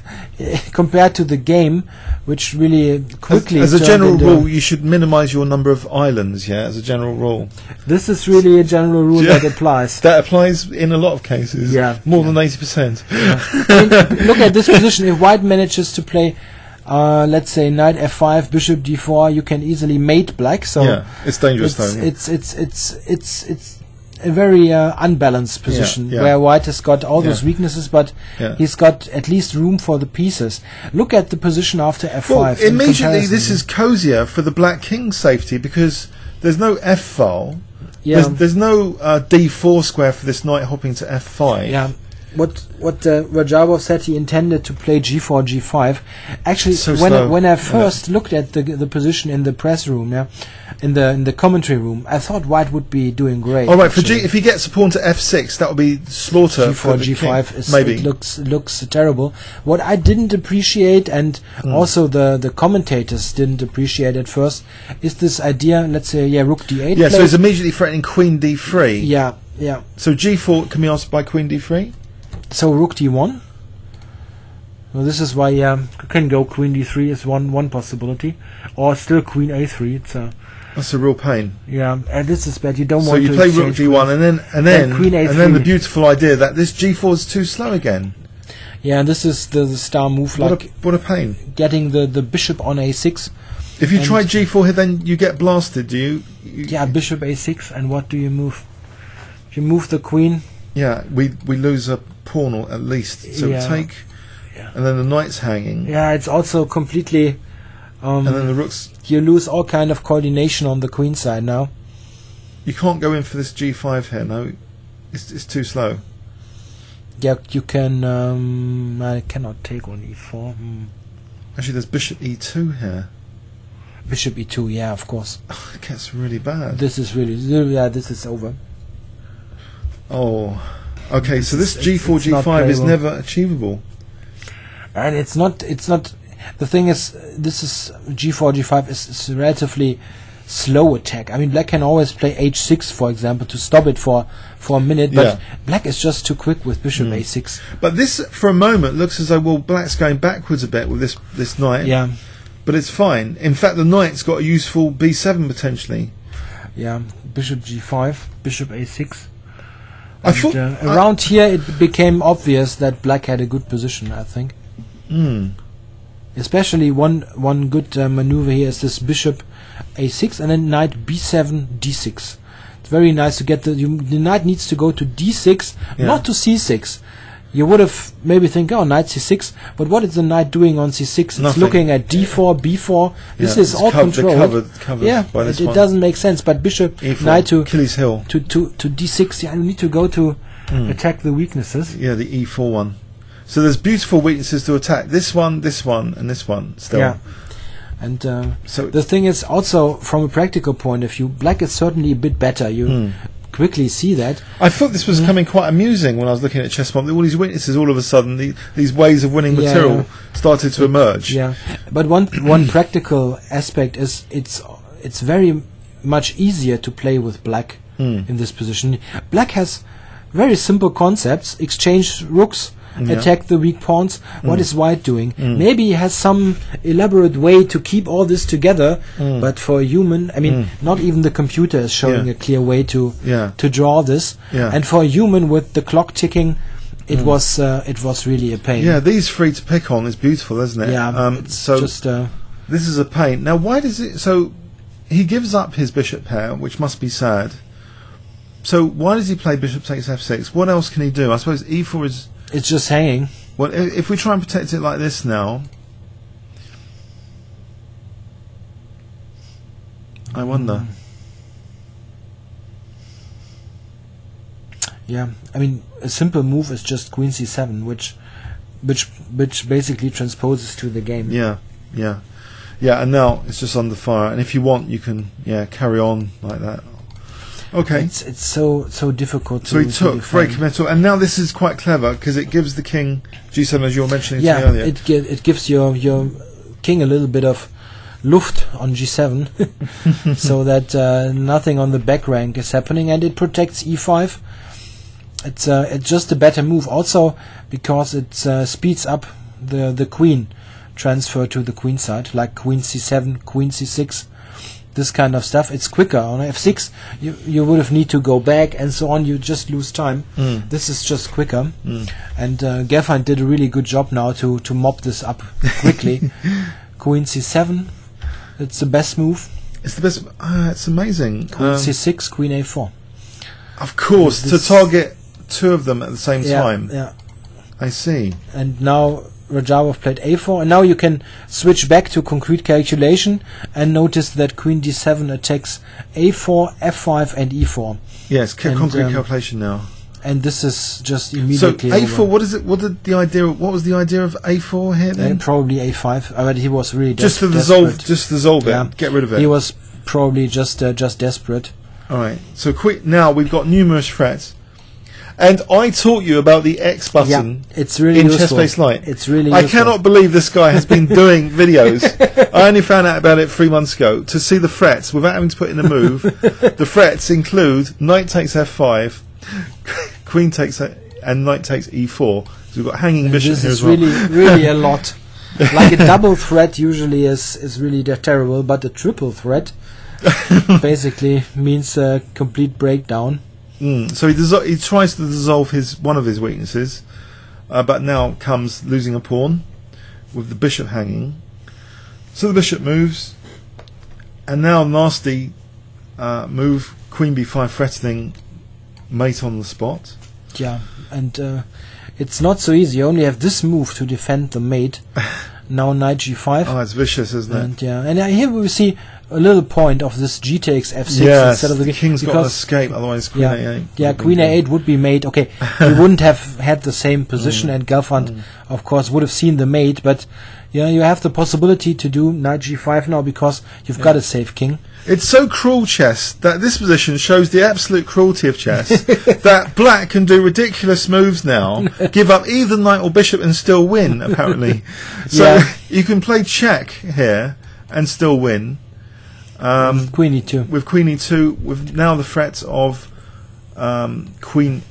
compared to the game, which really quickly as a general rule, you should minimize your number of islands. As a general rule. This is really a general rule that applies. That applies in a lot of cases. More than 80%. Look at this position. If white manages to play, let's say knight f5, bishop d4, you can easily mate black. So it's dangerous though. It's a very unbalanced position where white has got all those weaknesses, but he's got at least room for the pieces. Look at the position after f5. Well, immediately this is cozier for the black king's safety, because there's no f file. There's no d4 square for this knight hopping to f5. what Rajabov said, he intended to play g4, g5. Actually, So when I first looked at the position in the press room, in the commentary room, I thought White would be doing great. Oh, right, for if he gets a pawn to f6, that would be slaughter. g4, for the g5 king. is, maybe it looks terrible. What I didn't appreciate, and also the commentators didn't appreciate at first, is this idea. Let's say, rook d8. Yeah, so he's immediately threatening queen d3. Yeah. So g4 can be answered by queen d3. So rook d1. Well, this is why you can go queen d3 is one possibility, or still queen a3. That's a real pain. Yeah, and this is bad. You don't So want you to play rook exchange d1, and then queen a3. and then the beautiful idea that this g4 is too slow again. Yeah, and this is the star move, like What a pain. getting the bishop on a6. If you try g4 here, then you get blasted. Do you? Yeah, bishop a6, and what do you move? You move the queen. Yeah, we lose a pawn at least. So take, and then the knight's hanging. Yeah, it's also completely. And then the rook's. You lose all kind of coordination on the queen side now. You can't go in for this g5 here. No, it's too slow. Yeah, you can. I cannot take on e4. Actually, there's bishop e2 here. Bishop e2. Yeah, of course. It gets really bad. This is really. This is over. Oh, okay. So this g4, it's not g5 is playable. never achievable. And it's not. The thing is, this is g4, g5 is a relatively slow attack. I mean, black can always play h6, for example, to stop it for a minute, but black is just too quick with bishop a6. But this, for a moment, looks as though black's going backwards a bit with this knight. Yeah, but it's fine. In fact, the knight's got a useful b7 potentially. yeah. Bishop g5, bishop a6. I thought around here it became obvious that black had a good position, I think. Especially one good maneuver here is this bishop a6 and then knight b7 d6. It's very nice to get the knight needs to go to d6, not to c6. You would have maybe think, oh, knight c6, but what is the knight doing on c6? It's Nothing. looking at d4, b4. This is all controlled. Covered by this it one. doesn't make sense. But bishop E4, knight to Achilles heel. to d6. Yeah, you need to go to attack the weaknesses. Yeah, the e4 one. So there's beautiful weaknesses to attack. This one, and this one still. Yeah. And So the thing is also from a practical point of view, black is certainly a bit better. You quickly see that. I thought this was coming quite amusing when I was looking at chess.com. All these weaknesses, all of a sudden, these ways of winning material started to emerge. Yeah, but one practical aspect is it's very much easier to play with black in this position. Black has very simple concepts: exchange rooks, attack the weak pawns. What is white doing? Maybe he has some elaborate way to keep all this together, but for a human, I mean, not even the computer is showing a clear way to draw this. And for a human with the clock ticking, it was really a pain. Yeah, these three to pick on is beautiful, isn't it? Yeah, it's so just this is a pain. Now, why does it? So he gives up his bishop pair, which must be sad. So why does he play bishop takes f6? What else can he do? I suppose e4 is. It's just hanging. Well, if we try and protect it like this now, I wonder. Yeah, I mean, a simple move is just queen c7, which basically transposes to the game. Yeah, and now it's just under fire. And if you want, you can carry on like that. Okay. It's so difficult. So he took very committal, and now this is quite clever because it gives the king g7 as you were mentioning to me earlier. it gives your king a little bit of luft on g7, so that nothing on the back rank is happening, and it protects e5. It's just a better move, also because it speeds up the queen transfer to the queen side, like queen c7, queen c6. This kind of stuff, it's quicker. On f6, you would have need to go back and so on. You just lose time. This is just quicker. And Geffen did a really good job now to mop this up quickly. Queen c7, it's the best move. It's the best. It's amazing. Queen c6, queen a4. Of course, to target two of them at the same time. Yeah. I see. And now Rajabov played a4, and now you can switch back to concrete calculation and notice that queen d7 attacks a4, f5 and e4. Yes, concrete calculation now. and this is just So immediately A4. over. What is it? What was the idea of A4 here then? Probably A5. But he was really Just to desperate. dissolve it. Yeah. Get rid of it. He was probably just desperate. All right. So quick. Now we've got numerous threats, and I taught you about the X button. Yeah, it's really in useful. chess-based light. It's really I useful. cannot believe this guy has been doing videos. I only found out about it 3 months ago. To see the threats without having to put in a move, the threats include knight takes F5, queen takes and knight takes E4. So we've got hanging bishop This here is as well. really a lot. Like a double threat usually is really terrible, but a triple threat basically means a complete breakdown. So he tries to dissolve one of his weaknesses, but now comes losing a pawn with the bishop hanging. So the bishop moves, and now nasty move, queen b5 threatening mate on the spot. Yeah, and it's not so easy. You only have this move to defend the mate. Now knight g5. Oh, it's vicious, isn't it? And yeah, and here we see a little point of this g takes f6 Yes, instead of the king's got to because escape, otherwise queen a8. Yeah, queen a8 would be mate. Okay, he wouldn't have had the same position, and Gelfand, of course, would have seen the mate. But yeah, you have the possibility to do knight g5 now because you've got a safe king. It's so cruel, chess, that this position shows the absolute cruelty of chess. That black can do ridiculous moves now, give up either knight or bishop and still win, apparently. So Yeah. you can play check here and still win. Queen e2. With queen e2, with now the threat of queen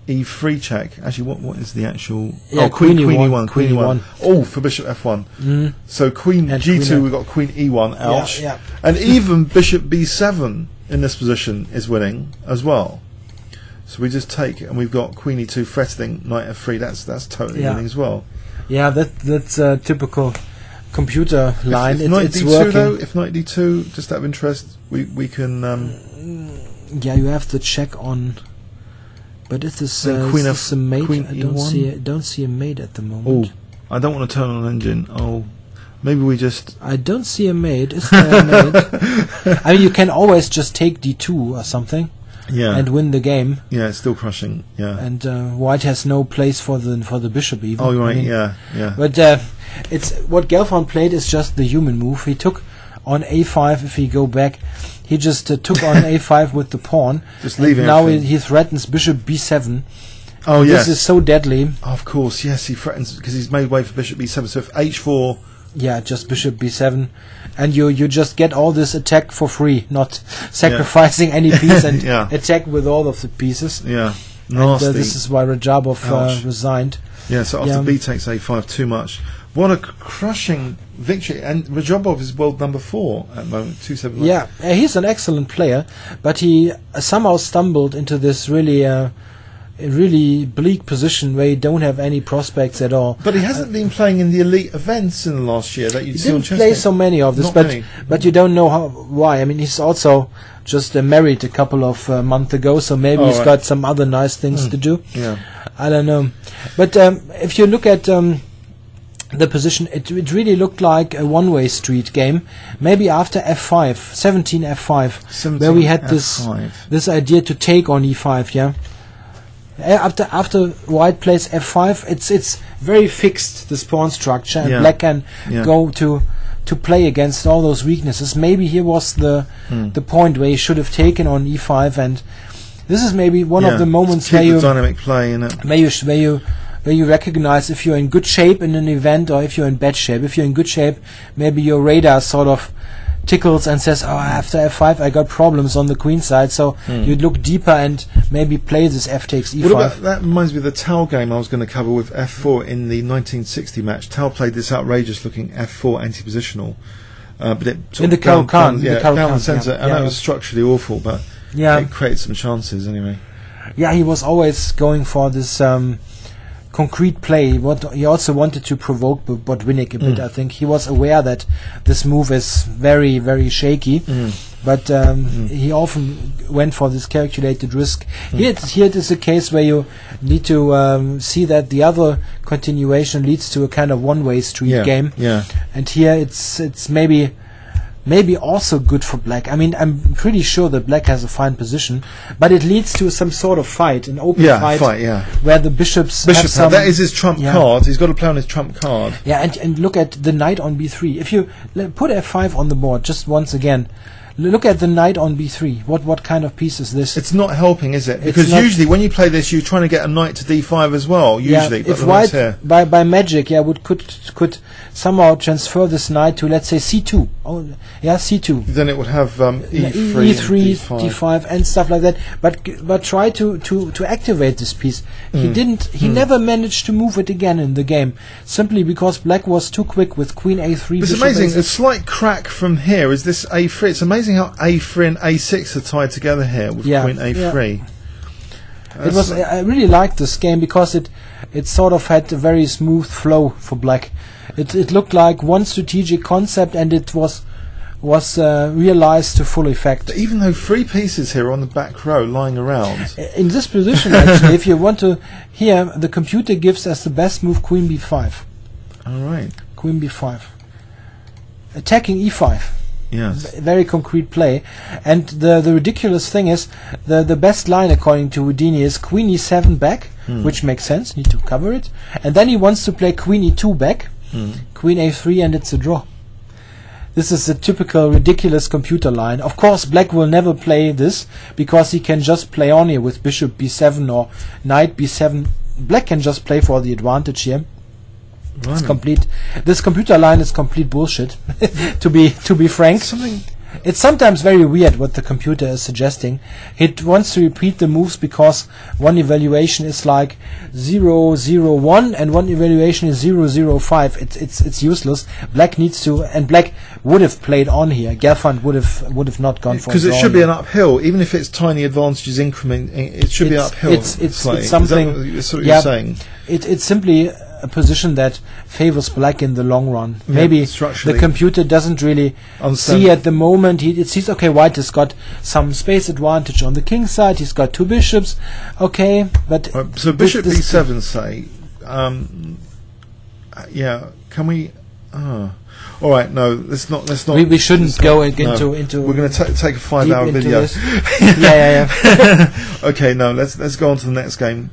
e3 check. Actually, what is the actual... Yeah, queen queen e1. e1, queen e1. Oh, for bishop f1. So queen And g2, queen we've got queen e1, ouch. yeah. And even bishop b7 in this position is winning as well. So we just take, and we've got queen e2 threatening knight f3. That's totally winning as well. Yeah, that's a typical computer line. If knight it's d2 working. though, if knight d2, just out of interest, we can... Yeah, you have to check on. But is this queen is this a mate? queen I don't e1? don't see a mate at the moment. I don't want to turn on an engine. Oh, maybe we just... I don't see a mate. Is there a mate? I mean, you can always just take d2 or something and win the game. Yeah, it's still crushing. Yeah. And white has no place for the bishop even. Oh, right. I mean, yeah. But it's what Gelfand played is just the human move. He took on a5. If he go back, he just took on a5 with the pawn. Just leaving. Now he threatens bishop b7. Oh, yes. This is so deadly. Of course, yes. He threatens because he's made way for bishop b7. So if h4. Yeah, just bishop b7, and you just get all this attack for free, not sacrificing any piece and attack with all of the pieces. Yeah, nasty. And this is why Rajabov resigned. Yeah, so after b takes a5, too much. What a crushing victory! And Rajabov is world number 4 at the moment, 271. Yeah, he's an excellent player, but he somehow stumbled into this really bleak position where you don't have any prospects at all. But he hasn't been playing in the elite events in the last year that you see on He chess. didn't play so many of this, but you don't know why. I mean, he's also just married a couple of months ago, so maybe he's got some other nice things to do. Yeah, I don't know. But if you look at the position, it really looked like a one-way street game. Maybe after f5, 17 f5, where we had this idea to take on e5. Yeah. After white plays f5, it's very fixed, this pawn structure, and black can go to play against all those weaknesses. Maybe here was the point where you should have taken on e5, and this is maybe one of the moments where you dynamic play in it. Where you recognize if you're in good shape in an event or if you're in bad shape. If you're in good shape, maybe your radar sort of tickles and says, oh, after f5 I got problems on the queen side, so you look deeper and maybe play this f takes e5. What about, that reminds me of the Tao game I was going to cover with f4 in the 1960 match. Tao played this outrageous looking f4 anti-positional, but it in the down the centre, and that was structurally awful, but it created some chances anyway. Yeah, he was always going for this concrete play. What he also wanted to provoke Botvinnik a bit. I think he was aware that this move is very, very shaky, but he often went for this calculated risk. Here it is a case where you need to see that the other continuation leads to a kind of one-way street game. Yeah. And here it's maybe maybe also good for black. I mean, I'm pretty sure that black has a fine position, but it leads to some sort of fight, an open fight, where the bishops have some... That is his trump card. He's got to play on his trump card. Yeah, and look at the knight on b3. If you put f5 on the board, just once again, look at the knight on b3. What kind of piece is this? It's not helping, is it? Because usually when you play this, you're trying to get a knight to d5 as well. Usually, if white by magic, could somehow transfer this knight to, let's say, c2. Oh, yeah, c2. Then it would have e3, d5, and stuff like that. But try to activate this piece. He didn't. He never managed to move it again in the game, simply because black was too quick with queen a3. It's amazing. A slight crack from here is this a3. It's amazing how a3 and a6 are tied together here with queen a3. Yeah. I really liked this game because it sort of had a very smooth flow for black. It looked like one strategic concept, and it was realized to full effect. Even though 3 pieces here on the back row lying around. In this position, actually, if you want to, here the computer gives as the best move queen b5. All right. Queen b5. Attacking e5. Yes. Very concrete play. And the ridiculous thing is, the best line according to Houdini is queen e7 back, which makes sense, need to cover it. And then he wants to play queen e2 back, queen a3, and it's a draw. This is a typical ridiculous computer line. Of course, black will never play this, because he can just play on here with bishop b7 or knight b7. Black can just play for the advantage here. It's complete. This computer line is complete bullshit. to be frank, it's sometimes very weird what the computer is suggesting. It wants to repeat the moves because one evaluation is like 001 and one evaluation is 005. It's useless. Black needs to, and black would have played on here. Gelfand would have not gone for it. Because it should be an uphill, even if it's tiny advantages increment. It should be uphill. It's something. That's what you're saying. It's simply a position that favors black in the long run. Maybe the computer doesn't really see at the moment. It sees, okay, white has got some space advantage on the king side. He's got 2 bishops. Okay, but so bishop b7, say. Can we? All right, no, let's not. We shouldn't go into. We're going to take a 5-hour video. yeah. Okay, no, let's go on to the next game.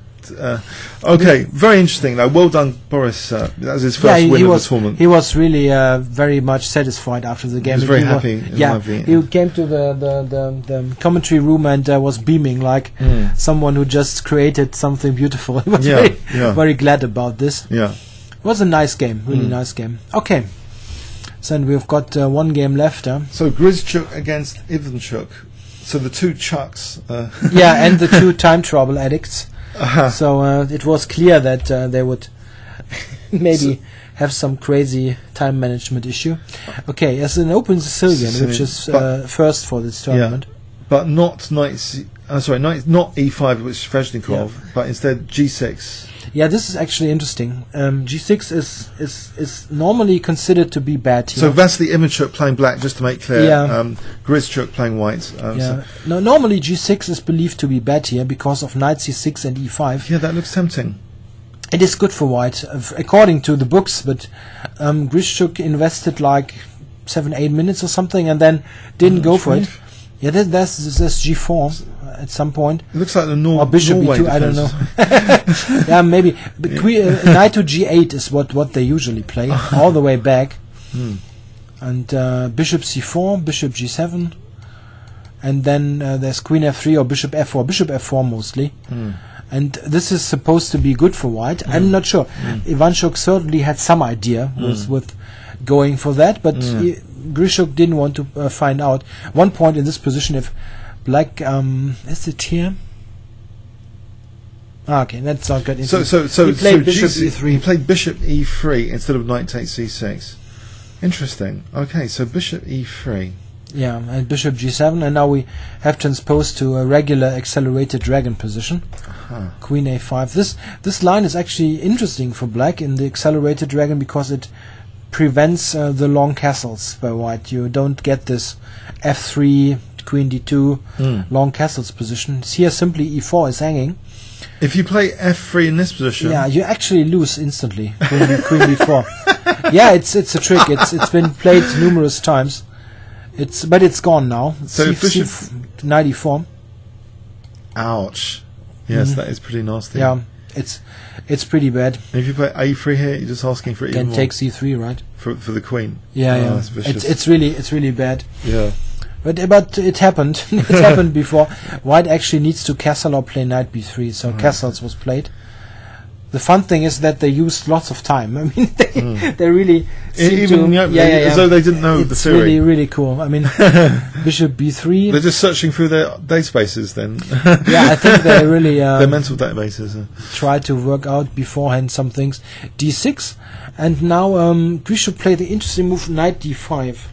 Okay, very interesting though. Well done, Boris. That was his first win of the tournament. He was really very much satisfied after the game. He was very happy. He came to the commentary room and was beaming like someone who just created something beautiful. He was very glad about this. Yeah, it was a nice game, really nice game. Okay, so then we've got one game left. So Grizchuk against Ivanchuk. So the 2 Chucks. And the 2 time travel addicts. So it was clear that they would maybe have some crazy time management issue. Okay, as an open Sicilian, which is first for this tournament. But not not e5, which is Sveshnikov, but instead g6. Yeah, this is actually interesting. G6 is normally considered to be bad here. So Vasily Ivanchuk playing black, just to make clear. Grizchuk playing white. No, normally G6 is believed to be bad here because of knight C6 and E5. Yeah, that looks tempting. It is good for white, according to the books, but Grizchuk invested like 7-8 minutes or something and then didn't go for it. Yeah, that's G4 at some point. It looks like the Norway. Or bishop B2, I don't know. Yeah, maybe. But knight to G8 is what they usually play, all the way back. And bishop C4, bishop G7. And then there's queen F3 or bishop F4. Bishop F4 mostly. And this is supposed to be good for white. I'm not sure. Ivanchuk certainly had some idea with going for that, but Grizchuk didn't want to find out. One point in this position, if black is it here? Okay, that's not good. So he played bishop E3. He played bishop E3 instead of knight takes C6. Interesting. Okay, so bishop E3. Yeah, and bishop G7, and now we have transposed to a regular accelerated dragon position. Queen A5. This line is actually interesting for black in the accelerated dragon because it prevents the long castles by white. You don't get this F3, Queen D2 long castles position. Here simply E4 is hanging. If you play F3 in this position, yeah, you actually lose instantly. Queen D4. Yeah, it's a trick. It's been played numerous times. It's gone now. So C94. Ouch. Yes, that is pretty nasty. Yeah, it's pretty bad. And if you play A3 here, you're just asking for even Can more. take C3, right? For the queen. Yeah, That's vicious. it's really bad. Yeah. But it happened. It happened before. White actually needs to castle or play knight b3, so castles was played. The fun thing is that they used lots of time. I mean, they really seem as though they didn't know the theory. It's really cool. I mean, bishop b3. They're just searching through their databases then. Yeah, I think they really their mental databases. Try to work out beforehand some things. d6, and now we should play the interesting move knight d5.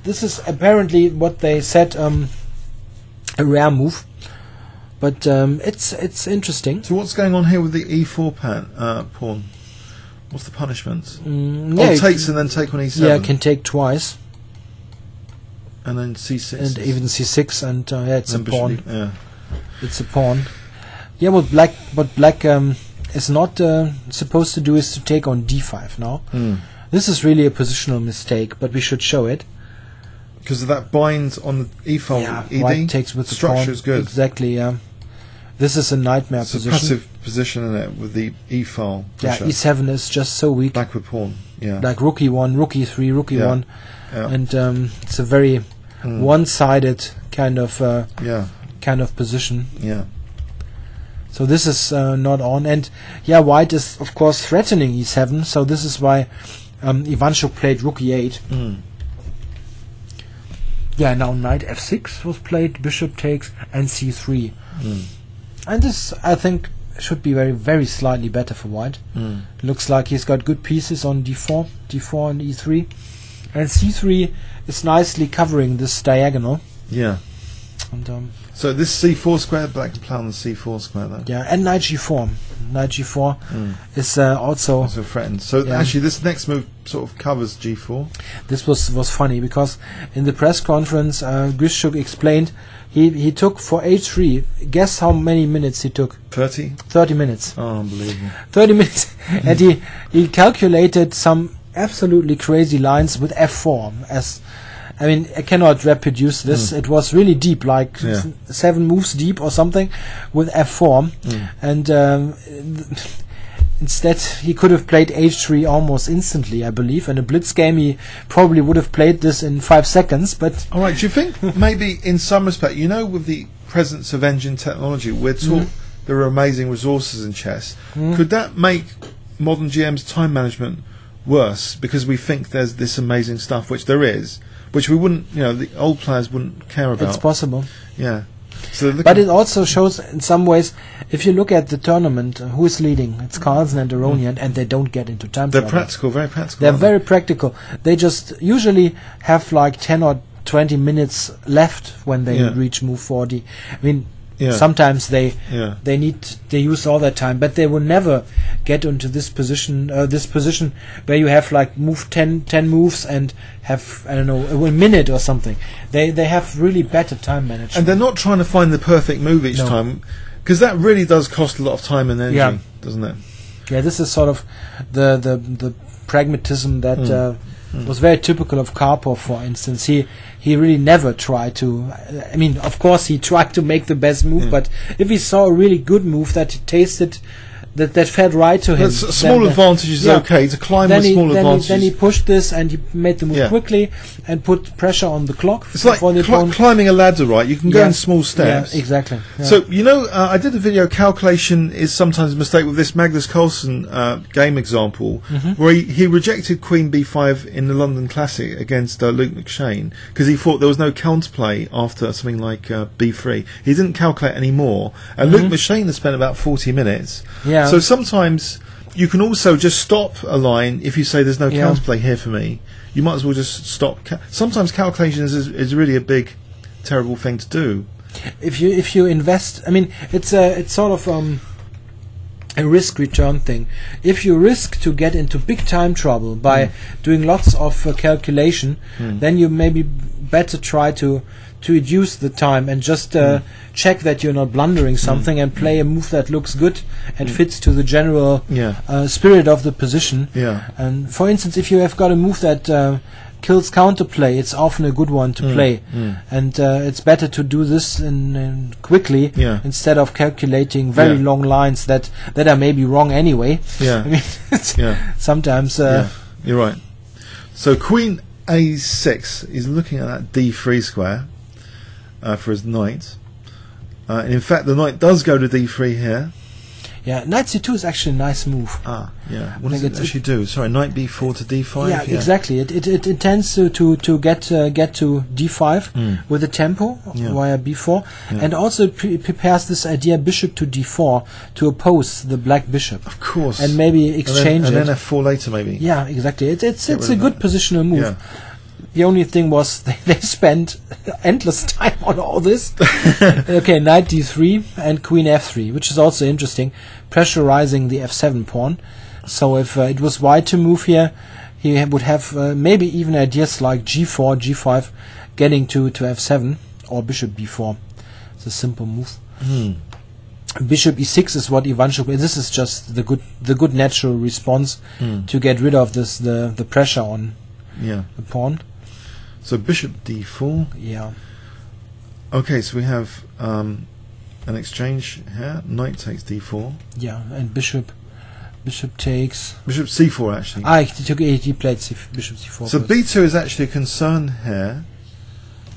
This is apparently what they said a rare move. But it's interesting. So what's going on here with the e4 pawn? What's the punishment? Takes and then take on e7. Yeah, can take twice. And then c6. And even c6, and it's a pawn. Yeah. It's a pawn. Yeah, what black is not supposed to do is to take on d5 now. This is really a positional mistake, but we should show it. Because that binds on the e-file ed. White takes with the structure pawn. Is good. Exactly, yeah. This is a nightmare position. It's a passive position in it with the e-file. Yeah, e7 is just so weak. Backward pawn, yeah. Like rook e1, rook e3, rook e1. Yeah. And it's a very one-sided kind of position. Yeah. So this is not on. And yeah, white is of course threatening e7, so this is why Ivanchuk played rook e8. Yeah, now knight f6 was played, bishop takes, and c3. And this, I think, should be very, very slightly better for white. Looks like he's got good pieces on d4 and e3. And c3 is nicely covering this diagonal. Yeah. And, so this c4 square, black can play on the c4 square though. Yeah, and knight g4. Knight g4 is also threatened. So actually this next move sort of covers g4. This was funny because in the press conference Grischuk explained he took for h3, guess how many minutes he took? 30 minutes. Oh, unbelievable. 30 minutes. And he calculated some absolutely crazy lines with f4 as I mean, I cannot reproduce this. It was really deep, like 7 moves deep or something, with f4. And instead, he could have played h3 almost instantly, I believe. In a blitz game, he probably would have played this in 5 seconds. But all right, do you think maybe in some respect, with the presence of engine technology, we're taught there are amazing resources in chess. Could that make modern GM's time management worse because we think there's this amazing stuff, which there is, which we wouldn't, the old players wouldn't care about? It's possible. Yeah. So but it also shows, in some ways, if you look at the tournament, who is leading? It's Carlsen and Aronian, and they don't get into time They're trouble. practical, very practical. They're very practical. They just usually have like 10 or 20 minutes left when they reach move 40. I mean, sometimes they use all that time, but they will never get into this position where you have like move 10 moves and have, I don't know, a minute or something. They have really better time management. And they're not trying to find the perfect move each time, because that really does cost a lot of time and energy, doesn't it? Yeah, this is sort of the pragmatism that was very typical of Karpov, for instance. He really never tried to. I mean, of course, he tried to make the best move, but if he saw a really good move that he tasted, that felt right to him, a small advantage is okay to climb with small advantages. Then he pushed this and he made the move quickly and put pressure on the clock. It's like climbing a ladder, right? You can go in small steps. Yeah, exactly. Yeah. So I did a video. Calculation is sometimes a mistake with this Magnus Carlsen game example, where he rejected Queen B5 in the London Classic against Luke McShane because he thought there was no counterplay after something like B3. He didn't calculate any more, and Luke McShane had spent about 40 minutes. Yeah. So sometimes you can also just stop a line if you say there's no counterplay here for me. You might as well just stop. Sometimes calculations is really a big, terrible thing to do. If you invest, I mean, it's sort of a risk return thing. If you risk to get into big time trouble by doing lots of calculation, then you maybe better try to reduce the time and just check that you're not blundering something and play a move that looks good and fits to the general spirit of the position. Yeah. And for instance, if you have got a move that kills counterplay, it's often a good one to play, and it's better to do this in quickly instead of calculating very long lines that are maybe wrong anyway. Yeah, I mean, sometimes. You're right. So Queen A6 is looking at that D3 square for his knight. And in fact, the knight does go to D3 here. Yeah, knight C2 is actually a nice move. Yeah. What does it actually do? Sorry, knight B4 to D5. Yeah, exactly. It intends to get to D5 with a tempo via B4, and also prepares this idea bishop to D4 to oppose the black bishop. Of course. And maybe exchange and then F4 later, maybe. Yeah, exactly. It's a good positional move. Yeah. The only thing was they spent endless time on all this. Okay, knight D3 and queen F3, which is also interesting, pressurizing the F7 pawn. So if it was white to move here, he would have maybe even ideas like G4, G5, getting to F7 or bishop B4. It's a simple move. Bishop E6 is what Ivanchuk. This is just the good natural response to get rid of this the pressure on the pawn. So bishop D4. Yeah. Okay, so we have an exchange here. Knight takes D4. Yeah, and bishop takes. Bishop C4 actually. He played bishop C4. So first. B2 is actually a concern here.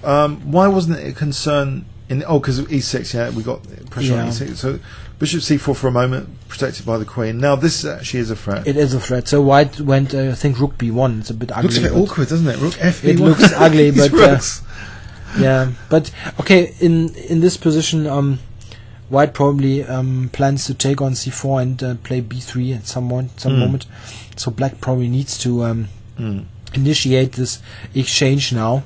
Why wasn't it a concern in? Because of E6. Yeah, we got pressure on E6. So bishop C4 for a moment, protected by the queen. Now this actually is a threat. It is a threat. So white went, I think, rook B1. It's a bit ugly. Looks a bit awkward, doesn't it? Rook F B1. It looks ugly, but yeah. But okay, in this position, white probably plans to take on C4 and play B3 at some moment. So black probably needs to initiate this exchange now.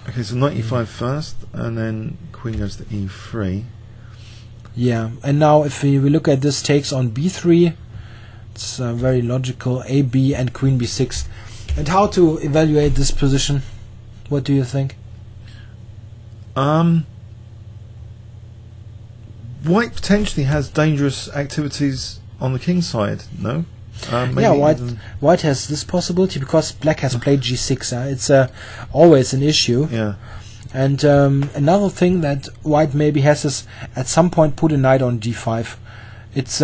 Okay, so knight E5 first, and then queen goes to E3. Yeah, and now if we look at this, takes on B3, it's very logical, A, B, and queen B6. And how to evaluate this position? What do you think? White potentially has dangerous activities on the king side, no? Yeah, white has this possibility because black has played G6. It's always an issue. Yeah. And another thing that white maybe has is at some point put a knight on D5. It's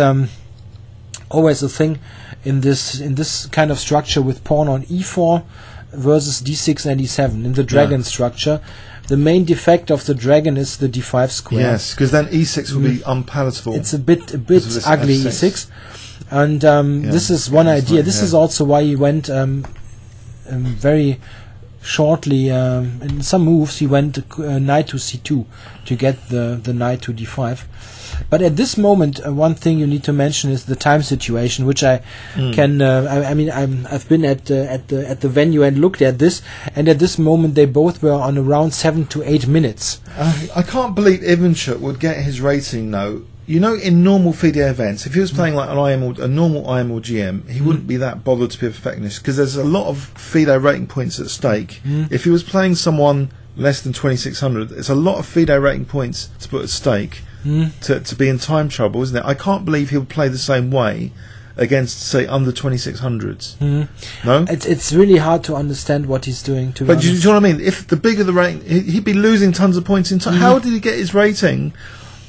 always a thing in this kind of structure with pawn on E4 versus D6 and E7 in the dragon structure. The main defect of the dragon is the D5 square. Yes, because then E6 will be unpalatable. It's a bit ugly F6. E6, and this is one idea. This is also why he went very shortly in some moves. He went knight to C2 to get the knight to D5. But at this moment, one thing you need to mention is the time situation, which I can. I've been at the venue and looked at this, and at this moment they both were on around 7 to 8 minutes. I can't believe Ivanchuk would get his rating though. You know, in normal FIDE events, if he was playing like a normal IM or GM, he wouldn't be that bothered to be a perfectionist because there's a lot of FIDE rating points at stake. If he was playing someone less than 2600, it's a lot of FIDE rating points to put at stake to be in time trouble, isn't it? I can't believe he'll play the same way against, say, under 2600s. No? It's really hard to understand what he's doing. But do you know what I mean? If the bigger the rating, he'd be losing tons of points in time. How did he get his rating?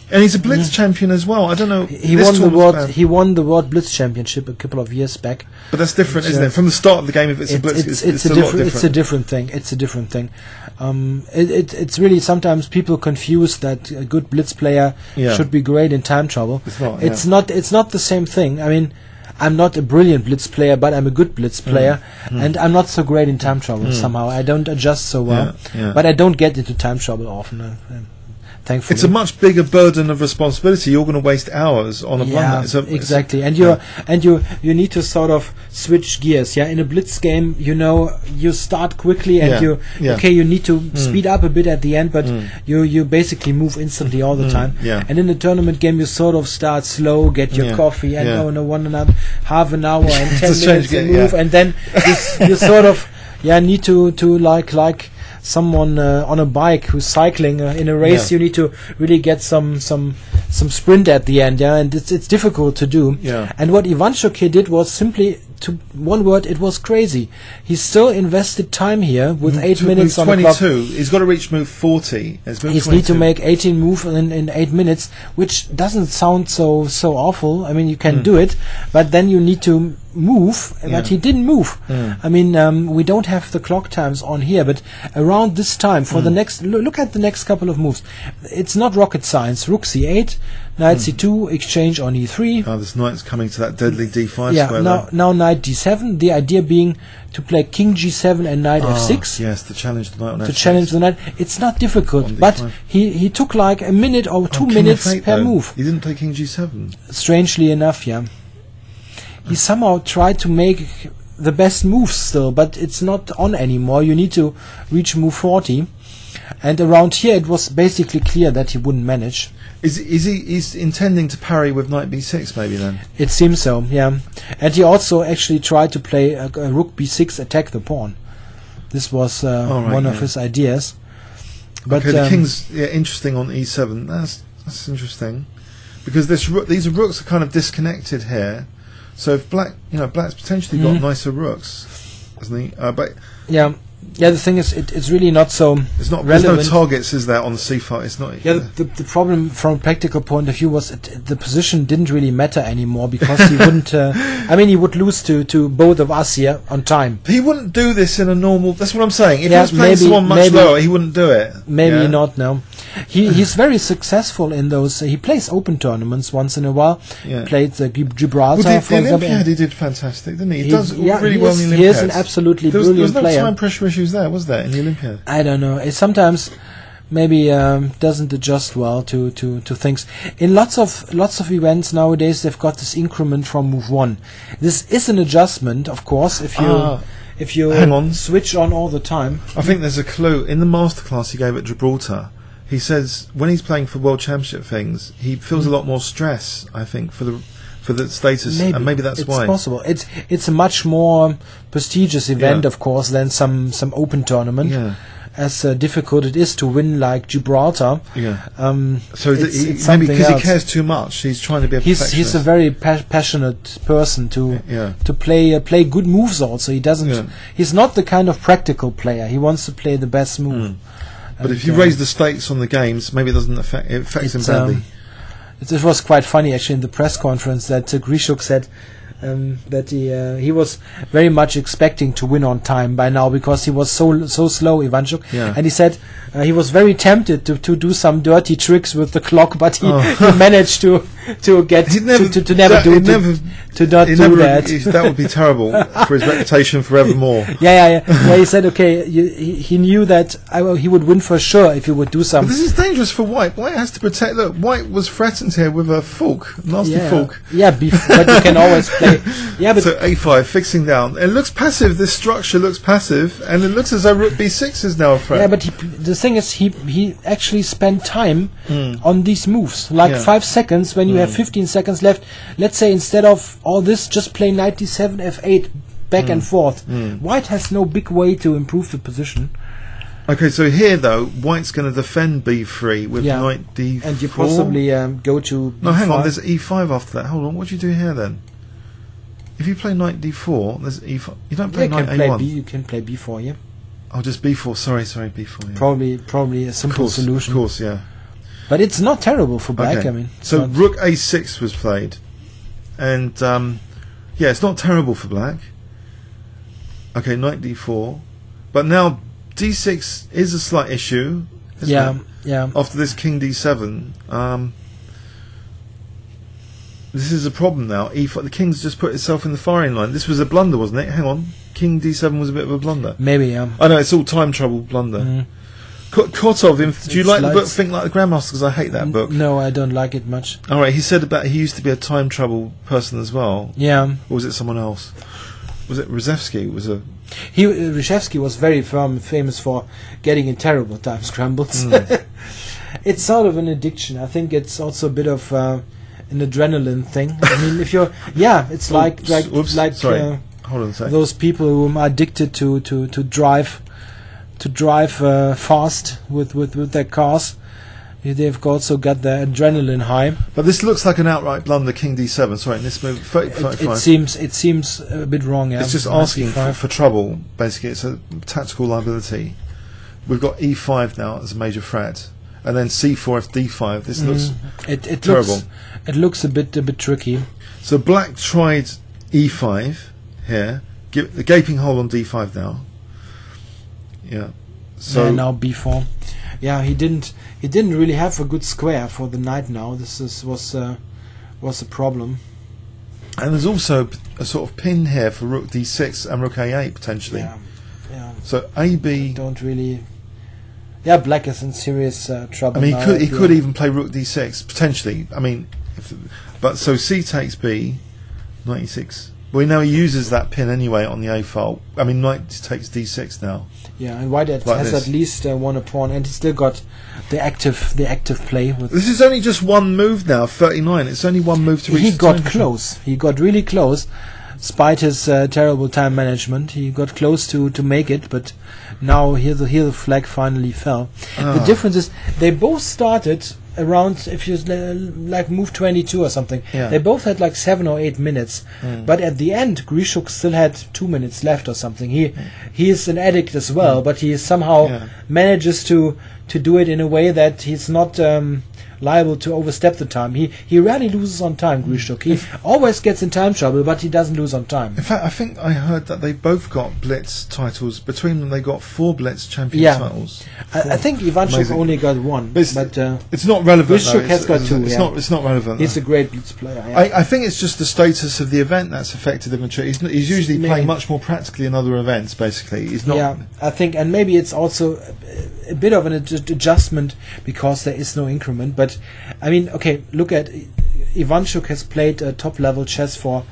And he's a Blitz champion as well. I don't know. He won the World Blitz Championship a couple of years back. But that's different, isn't it? From the start of the game, if it's a Blitz, it's a lot different. It's a different thing. It's a different thing. It's really sometimes people confuse that a good Blitz player should be great in time trouble. It's not. It's not the same thing. I mean, I'm not a brilliant Blitz player, but I'm a good Blitz player, and I'm not so great in time trouble somehow. I don't adjust so well, but I don't get into time trouble often. Thankfully. It's a much bigger burden of responsibility. You're going to waste hours on a blunder. Exactly. And you need to sort of switch gears. Yeah, in a Blitz game, you start quickly and you need to speed up a bit at the end, but you basically move instantly all the time. Yeah. And in the tournament game, you sort of start slow, get your coffee, and half an hour and 10 minutes and move, and then you sort of need to like someone on a bike who's cycling in a race. You need to really get some sprint at the end, and it's difficult to do. And what Ivanchuk here did was simply to one word, it was crazy. He still invested time here with 8 minutes on the clock. 22. He's got to reach move 40. He's need to make 18 moves in 8 minutes, which doesn't sound so awful. I mean, you can do it, but then you need to move, but he didn't move. I mean, we don't have the clock times on here, but around this time, for the next, look at the next couple of moves. It's not rocket science. Rook c8, knight c2, exchange on e3. Oh, this knight's coming to that deadly d5 yeah, square. Now knight d7. The idea being to play king g7 and knight f6. Yes, to challenge the knight on f6. To challenge the knight. It's not difficult, but he took like a minute or 2 minutes per move. He didn't play king g7. Strangely enough, yeah. He somehow tried to make the best moves still, but it's not on anymore. You need to reach move 40. And around here it was basically clear that he wouldn't manage. He's intending to parry with knight b6 maybe then? It seems so, yeah. And he also actually tried to play a rook b6, attack the pawn. This was one of his ideas. But okay, the king's interesting on e7. That's interesting. Because these rooks are kind of disconnected here. So if black's potentially got nicer rooks, hasn't he? But the thing is, it's really not so relevant. There's no targets, is there, on the c5? It's not. Yeah, the problem from a practical point of view was the position didn't really matter anymore because he wouldn't. I mean, he would lose to both of us here on time. He wouldn't do this in a normal. That's what I'm saying. If he was playing someone much lower, he wouldn't do it. Maybe not. No, he's very successful in those. He plays open tournaments once in a while. Yeah. Played the Gibraltar. Well, for example. Olympiad, he did fantastic, didn't he? He does really well in the Olympiad. He is an absolutely brilliant player. There was no time pressure issues there, was there, in the Olympiad? I don't know. It sometimes maybe doesn't adjust well to things. In lots of events nowadays, they've got this increment from move 1. This is an adjustment, of course, if you hang on, switch on all the time. I think there's a clue in the masterclass he gave at Gibraltar. He says when he's playing for World Championship things, he feels a lot more stress, I think, for the status, and maybe that's why. It's possible. It's a much more prestigious event, of course, than some open tournament. Yeah. As difficult it is to win like Gibraltar. Yeah. So it's maybe because he cares too much, he's trying to be a perfectionist. He's a very passionate person to play good moves. Also, he doesn't. Yeah. He's not the kind of practical player. He wants to play the best move. But if you raise the stakes on the games, maybe it affects him badly. It was quite funny actually in the press conference that Grishuk said that he was very much expecting to win on time by now because he was so slow, Ivanchuk. Yeah. And he said he was very tempted to do some dirty tricks with the clock, but he managed to get to not do that. That would be terrible for his reputation forevermore. Yeah. Well, he said okay, he knew that he would win for sure if he would do some. But this is dangerous for White. White has to protect. Look, White was threatened here with a fork, nasty fork. Yeah, but you can always play. Yeah, but so a5 fixing down. It looks passive. This structure looks passive, and it looks as though rook b6 is now a threat. Yeah, but the thing is, he actually spent time on these moves, like 5 seconds when you have 15 seconds left. Let's say instead of all this, just play knight d7, f8, back and forth. White has no big way to improve the position. Okay, so here though, White's going to defend b3 with knight d4. And you possibly go to b5. No, hang on, there's e5 after that. Hold on, what do you do here then? If you play knight d4, there's e5. You don't play knight a1. You can play b4, yeah. Oh, just b4. Sorry, b4. Yeah. Probably a simple solution. Of course, yeah. But it's not terrible for black. Okay. I mean, so rook a6 was played, and it's not terrible for black. Okay, knight d4, but now d6 is a slight issue. Isn't it? Yeah. After this king d7. This is a problem now. E5, the king's just put itself in the firing line. This was a blunder, wasn't it? Hang on. King d7 was a bit of a blunder. Maybe, yeah. I know, it's all time trouble blunder. Kotov, do you like the book Think Like the Grandmaster? Because I hate that book. No, I don't like it much. Alright, he said he used to be a time trouble person as well. Yeah. Or was it someone else? Was it Rzhevsky? Rzhevsky was very famous for getting in terrible time scrambles. It's sort of an addiction. I think it's also a bit of an adrenaline thing. I mean, if you're, it's like sorry. Hold on a second. Those people who are addicted to drive fast with their cars. They've also got the adrenaline high. But this looks like an outright blunder, King D7. Sorry, in this move, 35. It seems a bit wrong. Yeah. It's just asking for trouble. Basically, it's a tactical liability. We've got E5 now as a major threat, and then C4 if D5. This looks terrible. It looks a bit tricky. So Black tried E5 here. The gaping hole on D5 now. Yeah. So now B4. Yeah, he didn't really have a good square for the knight now. This was a problem. And there's also a sort of pin here for Rook D6 and Rook A8 potentially. Yeah. So AB don't really. Yeah, Black is in serious trouble. I mean, now. he could even play Rook D6 potentially. I mean, but so C takes B, Knight E6. Well, we know he uses that pin anyway on the A file. I mean, Knight takes D6 now. Yeah, and White has at least won a pawn, and he's still got the active play. This is only just one move now, 39. It's only one move to reach. He got close. He got really close, despite his terrible time management. He got close to make it, but now here the flag finally fell. The difference is they both started around, if you like move 22 or something, they both had like 7 or 8 minutes, but at the end Grishuk still had 2 minutes left or something. He is an addict as well, but he somehow manages to do it in a way that he's not liable to overstep the time. He rarely loses on time, Grishuk. He always gets in time trouble, but he doesn't lose on time. In fact, I think I heard that they both got Blitz titles. Between them, they got 4 Blitz champion titles. I think Ivanchuk only got 1, but it's not relevant. Grishuk has got 2. It's not relevant. He's a great Blitz player. I think it's just the status of the event that's affected him. He's usually playing much more practically in other events. Basically, he's not. Yeah, I think, and maybe it's also a bit of an adjustment because there is no increment. But I mean, okay, look at Ivanchuk has played top level chess for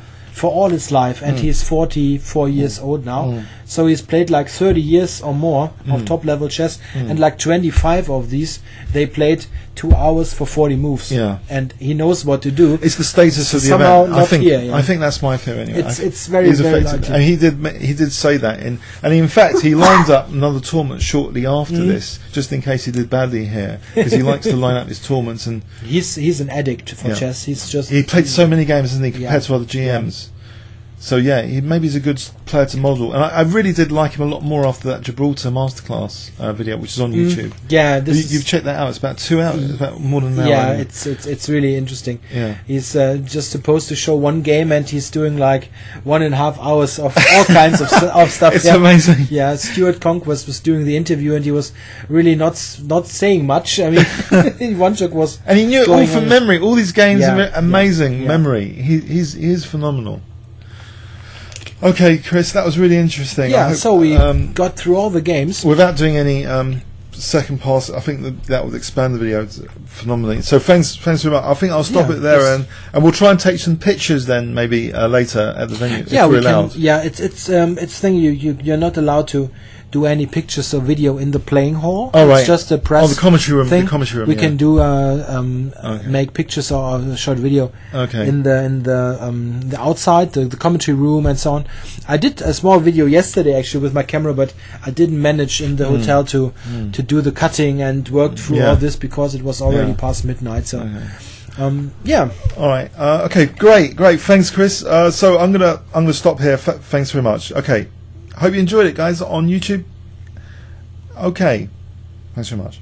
all his life, and he's 44 years old now. So he's played like 30 years or more of top level chess, and like 25 of these they played 2 hours for 40 moves. Yeah, and he knows what to do. It's the status of the event. I think that's my theory anyway. It's very likely. And he did say that and in fact he lined up another tournament shortly after this, just in case he did badly here, because he likes to line up his tournaments. And he's an addict for chess. He played so many games, hasn't he, compared to other GMs. So yeah, maybe he's a good player to model, and I really did like him a lot more after that Gibraltar masterclass video, which is on YouTube. Yeah, you've checked that out. It's about 2 hours. It's about more than an hour. Yeah, it's really interesting. Yeah, he's just supposed to show one game, and he's doing like 1.5 hours of all kinds of stuff. It's amazing. Yeah, Stuart Conquest was doing the interview, and he was really not saying much. I mean, Ivanchuk was, and he knew it all from memory. All these games, amazing memory. He is phenomenal. Okay, Chris, that was really interesting. Yeah, so we got through all the games without doing any second pass. I think that would expand the video phenomenally. So thanks very much. I think I'll stop it there, and we'll try and take some pictures then, maybe later at the venue. Yeah, if we're allowed. It's thing you're not allowed to do any pictures or video in the playing hall. Oh, right. It's just a press. The commentary room. Thing. The commentary room. We can do make pictures or a short video. Okay. In the outside, the commentary room and so on. I did a small video yesterday actually with my camera, but I didn't manage in the hotel to do the cutting and work through all this because it was already past midnight. So. Okay. All right. Okay. Great. Thanks, Chris. So I'm gonna stop here. Thanks very much. Okay. Hope you enjoyed it, guys, on YouTube. Okay. Thanks very much.